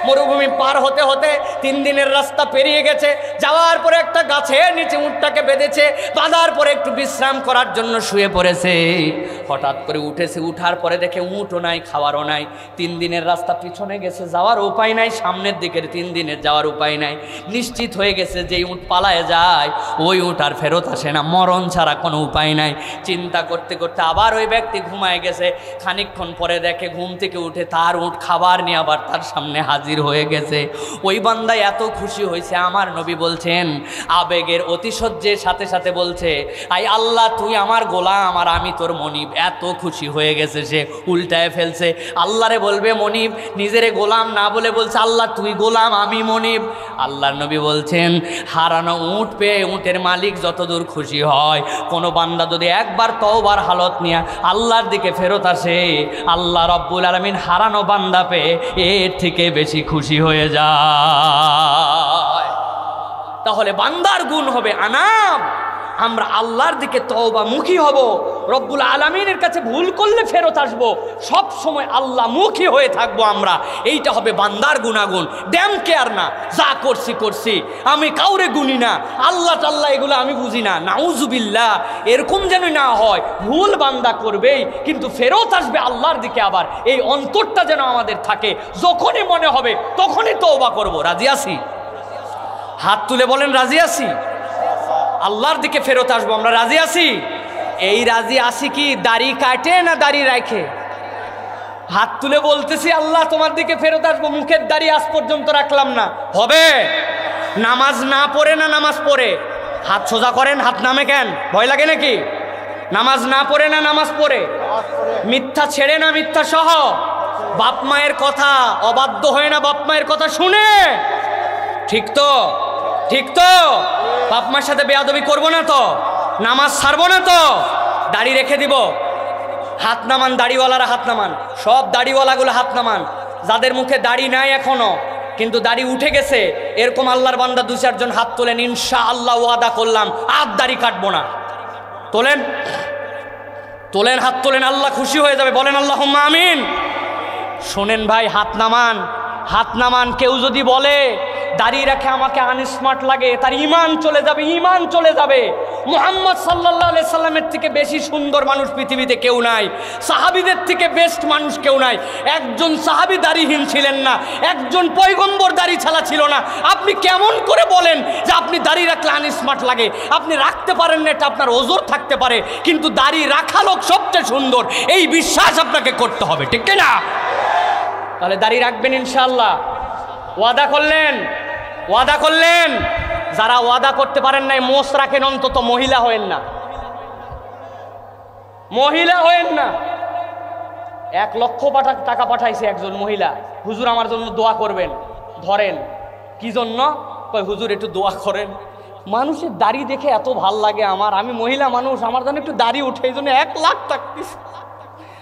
মরুভূমি পার হতে হতে 3 দিনের রাস্তা পেরিয়ে গেছে। যাওয়ার পরে একটা গাছের নিচে উটটাকে বেঁধেছে, বাঁধার পরে একটু বিশ্রাম করার জন্য শুয়ে পড়েছে। হঠাৎ করে উঠেছে, উঠার পরে দেখে উটও নাই, খাবারও নাই। 3 দিনের রাস্তা পিছনে গেছে, যাওয়ার উপায় নাই, সামনের দিকের 3 দিনের যাওয়ার উপায় নাই। নিশ্চিত হয়ে গেছে যে উট পালায় যায়, ওই উট আর ফেরত আসে না, মরণ ছাড়া কোনো উপায় নাই। চিন্তা করতে করতে আবার ওই ব্যক্তি ঘুমায় গেছে। খানিকক্ষণ পরে দেখে ঘুম থেকে উঠে তার উট খাবার নিয়ে আবার তার সামনে হাজির হয়ে গেছে। ওই বান্দা এত খুশি হয়েছে, আমার নবী বলছেন আবেগের অতিশয্যের সাথে সাথে বলছে, আই আল্লাহ তুই আমার গোলাম আর আমি তোর মনিব। এত খুশি হয়ে গেছে সে, উল্টায় ফেলছে। আল্লাহরে বলবে মনিব, নিজেরে গোলাম না বলে বলছে আল্লাহ তুই গোলাম আমি মনিব। আল্লাহর নবী বলছেন হারানো উট পেয়ে উটের মালিক যতদূর খুশি হয়, কোনো বান্দা যদি একবার তওবার হালত নিয়ে আল্লাহর দিকে ফেরত আসে, আল্লাহ রব্বুল আলামিন হারানো বান্দা পেয়ে এর থেকে বেশি খুশি হয়ে যায়। তাহলে বান্দার গুণ হবে আনাম, আমরা আল্লাহর দিকে তওবা মুখী হব, রব্বুল আলামিনের কাছে ভুল করলে ফেরত আসবো, সব সময় আল্লাহ মুখী হয়ে থাকবো আমরা। এইটা হবে বান্দার গুণাগুণ। ড্যাম কেয়ার না, যা করছি করছি, আমি কাউরে গুনি না, আল্লাহ টাল্লাহ এগুলো আমি বুঝি না, নাউজুবিল্লাহ, এরকম যেন না হয়। ভুল বান্দা করবেই, কিন্তু ফেরত আসবে আল্লাহর দিকে। আবার এই অন্তরটা যেন আমাদের থাকে, যখনই মনে হবে তখনই তওবা করব। রাজি আছি? হাত তুলে বলেন রাজি আছি। আল্লাহর দিকে ফেরত আসবো আমরা, রাজি আছি? এই রাজি আছি কি দাড়ি কাটে না দাড়ি রাখে? হাত তুলে বলতেছি আল্লাহ তোমার দিকে ফেরত আসবো, মুখের দাড়ি আজ পর্যন্ত রাখলাম না। হবে? নামাজ না পড়ে না নামাজ পড়ে? হাত সোজা করেন, হাত নামে কেন? ভয় লাগে নাকি? নামাজ না পড়ে না নামাজ পড়ে? মিথ্যা ছেড়ে না মিথ্যা সহ? বাপ মায়ের কথা অবাধ্য হয় না বাপ মায়ের কথা শুনে? ঠিক তো? ঠিক তো? বাপ মার সাথে বেয়াদবি করবো না তো? নামাজ ছাড়বো না তো? দাড়ি রেখে দিব? হাত নামান, দাড়িওয়ালারা হাত নামান, সব দাড়িওয়ালাগুলো হাত নামান। যাদের মুখে দাড়ি নাই এখনো কিন্তু দাড়ি উঠে গেছে, এরকম আল্লাহর বান্দা 2-4 জন হাত তোলেন, ইনশাআল্লাহ ওয়াদা করলাম আর দাড়ি কাটবো না। তোলেন, তোলেন, হাত তোলেন, আল্লাহ খুশি হয়ে যাবে। বলেন আল্লাহুম্মা আমিন। শোনেন ভাই, হাত নামান, হাত নামান। কেউ যদি বলে দাড়ি রাখে আমাকে আনস্মার্ট লাগে, তার ঈমান চলে যাবে, ঈমান চলে যাবে। মুহাম্মদ সাল্লাল্লাহু আলাইহি সাল্লামের থেকে বেশি সুন্দর মানুষ পৃথিবীতে কেউ নাই, সাহাবীদের থেকে বেস্ট মানুষ কেউ নাই। একজন সাহাবী দাড়িহীন ছিলেন না, একজন পয়গম্বর দাড়ি ছাড়া ছিল না। আপনি কেমন করে বলেন যে আপনি দাড়ি রাখলে আনস্মার্ট লাগে? আপনি রাখতে পারেন না, এটা আপনার ওজর থাকতে পারে, কিন্তু দাড়ি রাখা লোক সবচেয়ে সুন্দর, এই বিশ্বাস আপনাকে করতে হবে, ঠিক না? তাহলে দাড়ি রাখবেন ইনশাআল্লাহ। ওয়াদা করলেন, ওয়াদা করলেন। যারা ওয়াদা করতে পারেন নাই মোষ রাখেন, অন্তত মহিলা হয়েন না, মহিলা হয়েন না। 1 লক্ষ টাকা পাঠাইছে একজন মহিলা, হুজুর আমার জন্য দোয়া করবেন। ধরেন, কি জন্য? কই হুজুর একটু দোয়া করেন, মানুষের দাড়ি দেখে এত ভাল লাগে আমার, আমি মহিলা মানুষ, আমার জন্য একটু দাড়ি উঠে, এই জন্য 1 লাখ টাকা দিছে।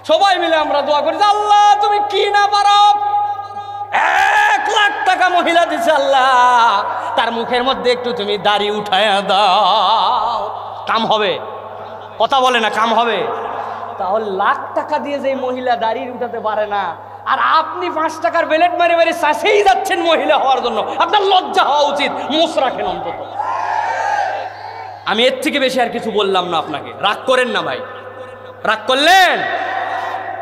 সবাই মিলে আমরা দোয়া করি, আল্লাহ তুমি কি না পারো, 1 লাখ টাকা মহিলা দিছে, আল্লাহ তার মুখের মধ্যে একটু তুমি দাড়ি উঠায়া দাও। কাম হবে? কথা বলে না, কাম হবে? তাহলে 1 লাখ টাকা দিয়ে যে মহিলা দাড়ি উঠাতে পারে না, আর আপনি 5 টাকার বেলেট মারে মারে চাষেই যাচ্ছেন মহিলা হওয়ার জন্য, আপনার লজ্জা হওয়া উচিত। মোষ রাখেন অন্তত। আমি এর থেকে বেশি আর কিছু বললাম না আপনাকে, রাগ করেন না ভাই, রাগ করলেন?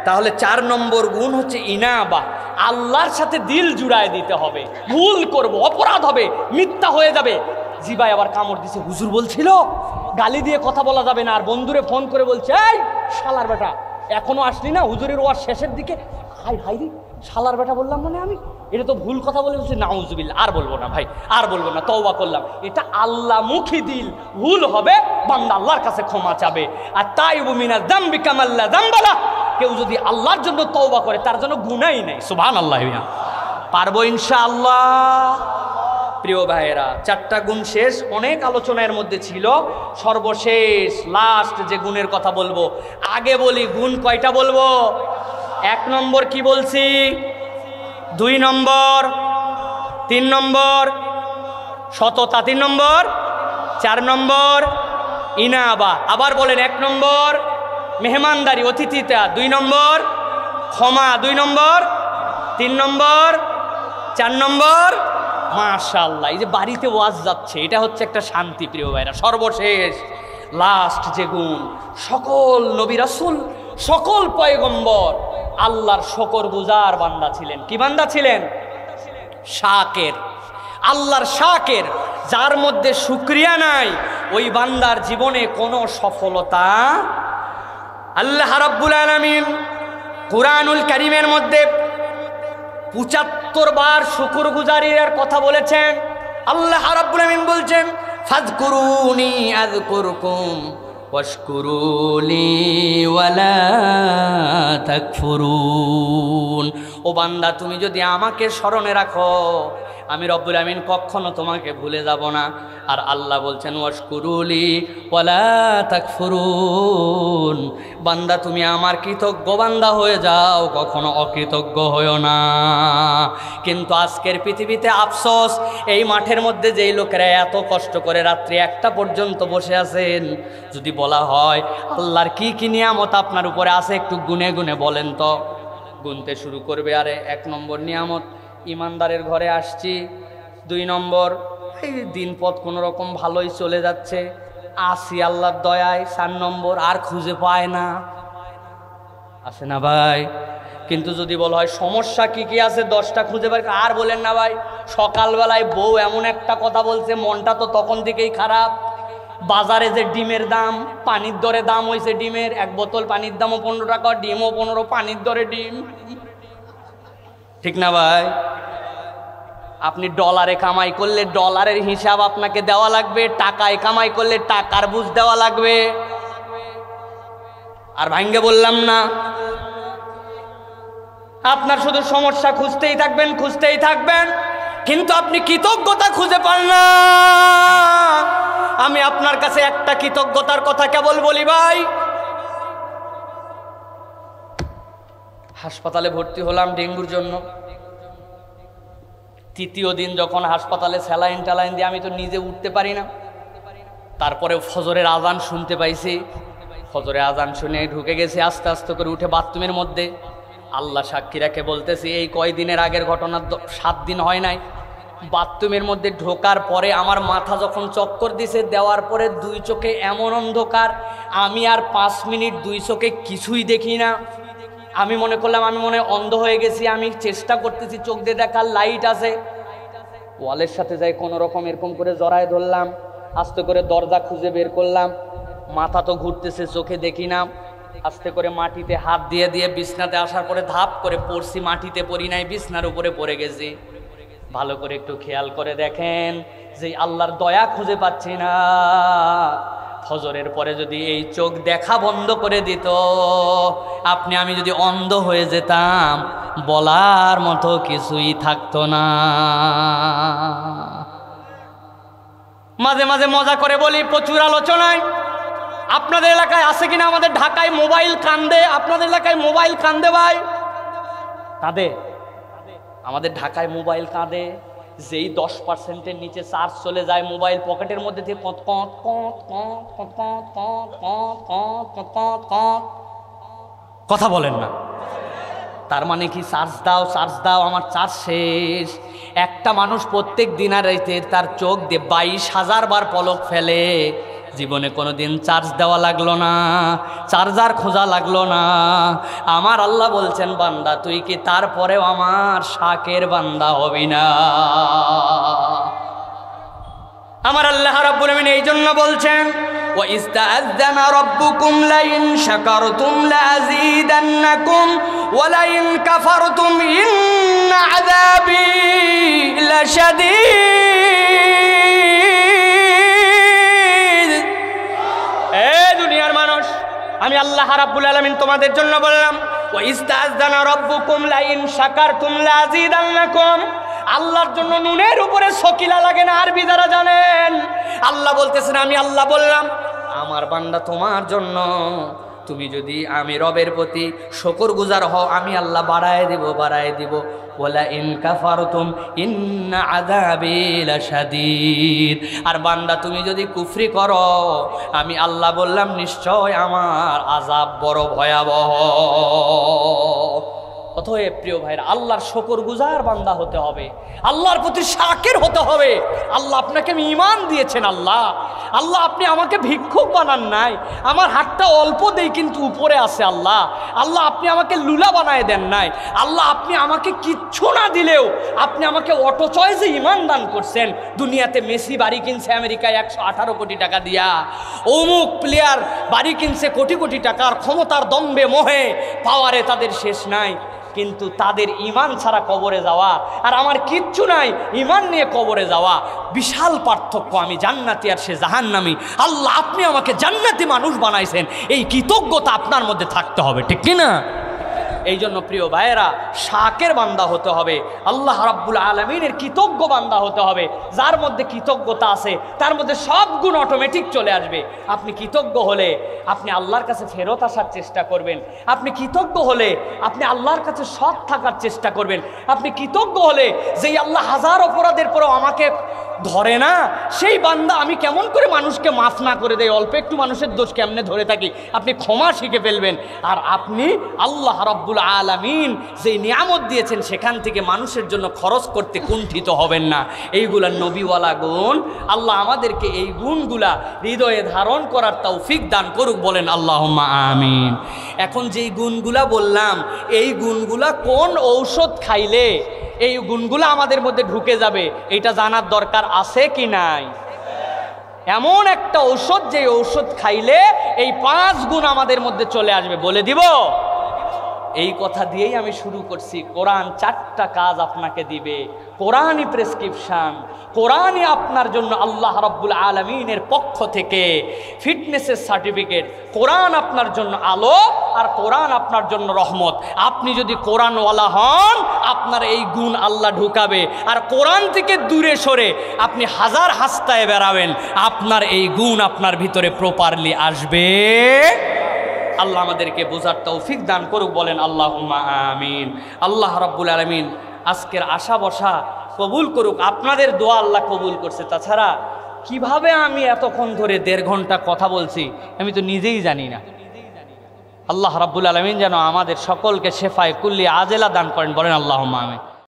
তাহলে 4 নম্বর গুণ হচ্ছে ইনাবা, আল্লাহর সাথে দিল জুড়ায় দিতে হবে। ভুল করব, অপরাধ হবে, মিথ্যা হয়ে যাবে। জিবাই আবার কামড় দিছে, হুজুর বলছিল গালি দিয়ে কথা বলা যাবে না, আর বন্ধুরে ফোন করে বলছে এই শালার বেটা এখনো আসলি না, হুজুরের ওয়ার শেষের দিকে, হাই হাই রে শালার বেটা বললাম মানে আমি, এটা তো ভুল কথা বলে বলছি, নাউজুবিল্লাহ, আর বলবো না ভাই, আর বলবো না, তওবা করলাম। এটা আল্লাহমুখী দিল, ভুল হবে বান্দা আল্লাহর কাছে ক্ষমা চাবে। আর তাইবু মিনাজ যামবি কামাল্লা যামবালা, কেউ যদি আল্লাহর জন্য তওবা করে তার জন্য গুনাহই নাই। সুবহানাল্লাহ। পারবো ইনশাআল্লাহ। প্রিয় ভাইয়েরা, 4টা গুণ শেষ, অনেক আলোচনার মধ্যে ছিল। সর্বশেষ লাস্ট যে গুণের কথা বলবো, আগে বলি গুণ কয়টা বলবো। 1 নম্বর কি বলছি, 2 নম্বর, 3 নম্বর সততা, 3 নম্বর, 4 নম্বর ইনাবা। আবার বলেন, 1 নম্বর মেহমানদারি, অতিথিতা, 2 নম্বর ক্ষমা, 2 নম্বর, 3 নম্বর 4 নম্বর মাশাআল্লাহ, এই যে বাড়িতে ওয়াজ যাচ্ছে, এটা হচ্ছে একটা শান্তি প্রিয় ভাইরা। সর্বশেষ লাস্ট যে গুণ, সকল নবী রাসূল, সকল পয়গম্বর আল্লাহর শুকরগুজার বান্দা ছিলেন। কি বান্দা ছিলেন? শাকের, আল্লাহর শাকের। যার মধ্যে শুকরিয়া নাই ওই বান্দার জীবনে কোনো সফলতা। আল্লাহ রাব্বুল আলামিন কুরআনুল কারীমের মধ্যে 75 বার শুকরগুজারির কথা বলেছেন। আল্লাহ রাব্বুল আলামিন বলছেন, ফাযকুরুনি আযকুরকুম ওয়াশকুরুলি ওয়ালা তাকফুরুন। ও বান্দা, তুমি যদি আমাকে স্মরণে রাখো, আমি রব্বুল আমিন কখনো তোমাকে ভুলে যাব না। আর আল্লাহ বলছেন, ওয়াশকুরুলি ওয়ালা তাকফুরুন, বান্দা তুমি আমার কৃতজ্ঞ বান্দা হয়ে যাও, কখনো অকৃতজ্ঞ হয়েও না। কিন্তু আজকের পৃথিবীতে আফসোস, এই মাঠের মধ্যে যেই লোকেরা এত কষ্ট করে রাত্রি 1টা পর্যন্ত বসে আছেন, যদি বলা হয় আল্লাহর কি কি নিয়ামত আপনার উপরে আছে একটু গুনে গুনে বলেন তো, গুনতে শুরু করবে। আরে 1 নম্বর নিয়ামত ইমানদারের ঘরে আসছি, 2 নম্বর এই দিনপথ কোনো রকম ভালোই চলে যাচ্ছে, আসি আল্লাহর দয়ায়, 4 নম্বর আর খুঁজে পায় না, আছে না ভাই? কিন্তু যদি বলা হয় সমস্যা কি কি আছে 10টা খুঁজে পাই, আর বলেন না ভাই, সকালবেলায় বউ এমন একটা কথা বলছে, মনটা তো তখন থেকেই খারাপ। বাজারে যে ডিমের দাম, পানির দরে দাম হয়েছে ডিমের, 1 বোতল পানির দামও 15 টাকা, ডিমও 15, পানির দরে ডিম, ঠিক না ভাই? আপনি ডলারে কামাই করলে ডলারের হিসাব আপনাকে দেওয়া লাগবে, টাকায় কামাই করলে টাকার বুঝ দেওয়া লাগবে। আর ভাঙ্গে বললাম না, আপনার শুধু সমস্যা খুঁজতেই থাকবেন, খুঁজতেই থাকবেন, কিন্তু আপনি কৃতজ্ঞতা খুঁজে পান না। আমি আপনার কাছে একটা কৃতজ্ঞতার কথা কেবল বলি ভাই। হাসপাতালে ভর্তি হলাম ডেঙ্গুর জন্য। 3য় দিন যখন হাসপাতালে স্যালাইন ট্যালাইন দিয়ে আমি তো নিজে উঠতে পারি না, তারপরে ফজরের আজান শুনতে পাইছি। ফজরের আজান শুনে ঢুকে গেছি, আস্তে আস্তে করে উঠে বাথরুমের মধ্যে। আল্লাহ সাক্ষী রেখে বলতেছি, এই কয়দিনের আগের ঘটনা, 7 দিন হয় নাই। বাথরুমের মধ্যে ঢোকার পরে আমার মাথা যখন চক্কর দিছে, দেওয়ার পরে 2 চোখে এমন অন্ধকার, আমি আর 5 মিনিট 2 চোখে কিছুই দেখি না। আমি মনে করলাম আমি মনে অন্ধ হয়ে গেছি। আমি চেষ্টা করতেছি চোখ দিয়ে দেখার, লাইট আছে, ওয়ালের সাথে যাই কোনো রকম এরকম করে জড়ায় ধরলাম, আস্তে করে দরজা খুঁজে বের করলাম। মাথা তো ঘুরতেছে, চোখে দেখি না। আস্তে করে মাটিতে হাত দিয়ে দিয়ে বিছনাতে আসার পরে ধাপ করে পড়ছি, মাটিতে পড়ি নাই, বিছনার উপরে পড়ে গেছি। ভালো করে একটু খেয়াল করে দেখেন যে আল্লাহর দয়া খুঁজে পাচ্ছি না। ফজরের পরে যদি এই চোখ দেখা বন্ধ করে দিত, আপনি আমি যদি অন্ধ হয়ে যেতাম, বলার মতো কিছুই থাকতো না। মাঝে মাঝে মজা করে বলি, প্রচুর আলোচনায়, আপনাদের এলাকায় আছে কিনা, আমাদের ঢাকায় মোবাইল কান্দে, আপনাদের এলাকায় মোবাইল কান্দে ভাই? কাঁদে? আমাদের ঢাকায় মোবাইল কাঁদে। যেই 10%-এর নিচে চার্জ চলে যায়, মোবাইল পকেটের মধ্যে থেকে কত কত কত কত কত কত কত কত কথা বলেন না। তার মানে কি চার্জ দাও, চার্জ দাও, আমার চার্জ শেষ। একটা মানুষ প্রত্যেক দিন আর রাইতে তার চোখ দিয়ে 22,000 বার পলক ফেলে, জীবনে কোনোদিন চার্জ দেওয়া লাগলো না, চার্জার খোঁজা লাগলো না। আমার আল্লাহ বলছেন, বান্দা তুই কি তারপরেও আমার শাকের বান্দা হবি না? আমার আল্লাহ রাব্বুল আমিন এই জন্য বলছেন, ওয়া ইস্তাআযানা রাব্বুকুম লাইন শাকারতুম লাযীদান্নাকুম ওয়া লাইন কাফারতুম ইন্না আযাবি লাশাদীদ। দুনিয়ার মানুষ, আমি আল্লাহ রাব্বুল আলামিন তোমাদের জন্য বললাম, ওয়া ইস্তাআযানা রাব্বুকুম লাইন শাকারতুম লাযীদান্নাকুম। আল্লাহর জন্য নুনের উপরে শকিলা লাগে না, আরবি যারা জানেন। আল্লাহ বলতেছেন, আমি আল্লাহ বললাম, আমার বান্দা তোমার জন্য তুমি যদি আমি রবের প্রতি শুকরগুজার হও, আমি আল্লাহ বাড়ায় দিব, বাড়ায় দিব। ওয়ালা ইন কাফারতুম ইন্না আযাবি লাশাদীদ। আর বান্দা তুমি যদি কুফরি করো, আমি আল্লাহ বললাম নিশ্চয় আমার আযাব বড় ভয়াবহ। অতএব প্রিয় ভাইরা, আল্লাহর শুকরগুজার বান্দা হতে হবে, আল্লাহর প্রতি শাকির হতে হবে। আল্লাহ আপনাকে ঈমান দিয়েছেন। আল্লাহ আপনি আমাকে ভিক্ষুক বানান নাই, আমার হাতটা অল্প দেই কিন্তু উপরে আছে। আল্লাহ আপনি আমাকে লুলা বানায় দেন নাই। আল্লাহ আপনি আমাকে কিচ্ছু না দিলেও আপনি আমাকে অটো চয়েসে ঈমান দান করছেন। দুনিয়াতে মেসি বাড়ি কিনছে আমেরিকায় 118 কোটি টাকা দিয়া, অমুক প্লেয়ার বাড়ি কিনছে কোটি কোটি টাকার, ক্ষমতার দম্বে মোহে পাওয়ারে তাদের শেষ নাই, কিন্তু তাদের ঈমান ছাড়া কবরে যাওয়া আর আমার কিচ্ছু নাই ঈমান নিয়ে কবরে যাওয়া, বিশাল পার্থক্য। আমি জান্নাতি আর সে জাহান্নামী। আল্লাহ আপনি আমাকে জান্নাতি মানুষ বানাইছেন, এই কৃতজ্ঞতা আপনার মধ্যে থাকতে হবে, ঠিক কিনা? এই জন্য প্রিয় ভাইয়েরা, শাকের বান্দা হতে হবে, আল্লাহ রাব্বুল আলামিনের কৃতজ্ঞ বান্দা হতে হবে। যার মধ্যে কৃতজ্ঞতা আছে তার মধ্যে সব গুণ অটোমেটিক চলে আসবে। আপনি কৃতজ্ঞ হলে আপনি আল্লাহর কাছে ফেরত আসার চেষ্টা করবেন। আপনি কৃতজ্ঞ হলে আপনি আল্লাহর কাছে সৎ থাকার চেষ্টা করবেন। আপনি কৃতজ্ঞ হলে যেই আল্লাহ হাজার অপরাধের পরেও আমাকে ধরে না, সেই বান্দা আমি কেমন করে মানুষকে মাফ না করে দেয়, অল্প একটু মানুষের দোষ কেমনে ধরে থাকি, আপনি ক্ষমা শিখে ফেলবেন। আর আপনি আল্লাহ রাব্বুল আলামিন যে নিয়ামত দিয়েছেন সেখান থেকে মানুষের জন্য খরচ করতে কুণ্ঠিত হবেন না। এইগুলা নবীওয়ালা গুণ। আল্লাহ আমাদেরকে এই গুণগুলা হৃদয়ে ধারণ করার তৌফিক দান করুক, বলেন আল্লাহুম্মা আমিন। এখন যেই গুণগুলা বললাম, এই গুণগুলা কোন ঔষধ খাইলে এই গুণগুলো আমাদের মধ্যে ঢুকে যাবে, এটা জানার দরকার আছে কি নাই? এমন একটা ঔষধ, যে ঔষধ খাইলে এই 5 গুণ আমাদের মধ্যে চলে আসবে, বলে দিব। এই কথা দিয়েই আমি শুরু করছি। কোরআন 4টা কাজ আপনাকে দিবে, কোরআনই প্রেসক্রিপশন, কোরআনই আপনার জন্য আল্লাহ রাব্বুল আলামিনের পক্ষ থেকে ফিটনেসের সার্টিফিকেট। কোরআন আপনার জন্য আলো আর কোরআন আপনার জন্য রহমত। আপনি যদি কোরআনওয়ালা হন, আপনার এই গুণ আল্লাহ ঢুকাবে। আর কোরআন থেকে দূরে সরে আপনি হাজার হাস্তায় বেড়াবেন, আপনার এই গুণ আপনার ভিতরে প্রপারলি আসবে। আল্লাহ আমাদেরকে বোঝার তৌফিক দান করুক, বলেন আল্লাহুম্মা আমিন। আল্লাহ রাব্বুল আলামিন আজকের আশা বসা কবুল করুক। আপনাদের দোয়া আল্লাহ কবুল করছে। তাছাড়া কিভাবে আমি এতক্ষণ ধরে 1.5 ঘন্টা কথা বলছি আমি তো নিজেই জানি না। আল্লাহ রাব্বুল আলামিন যেন আমাদের সকলকে শেফায়ে কুল্লি আজেলা দান করেন, বলেন আল্লাহুম্মা আমিন।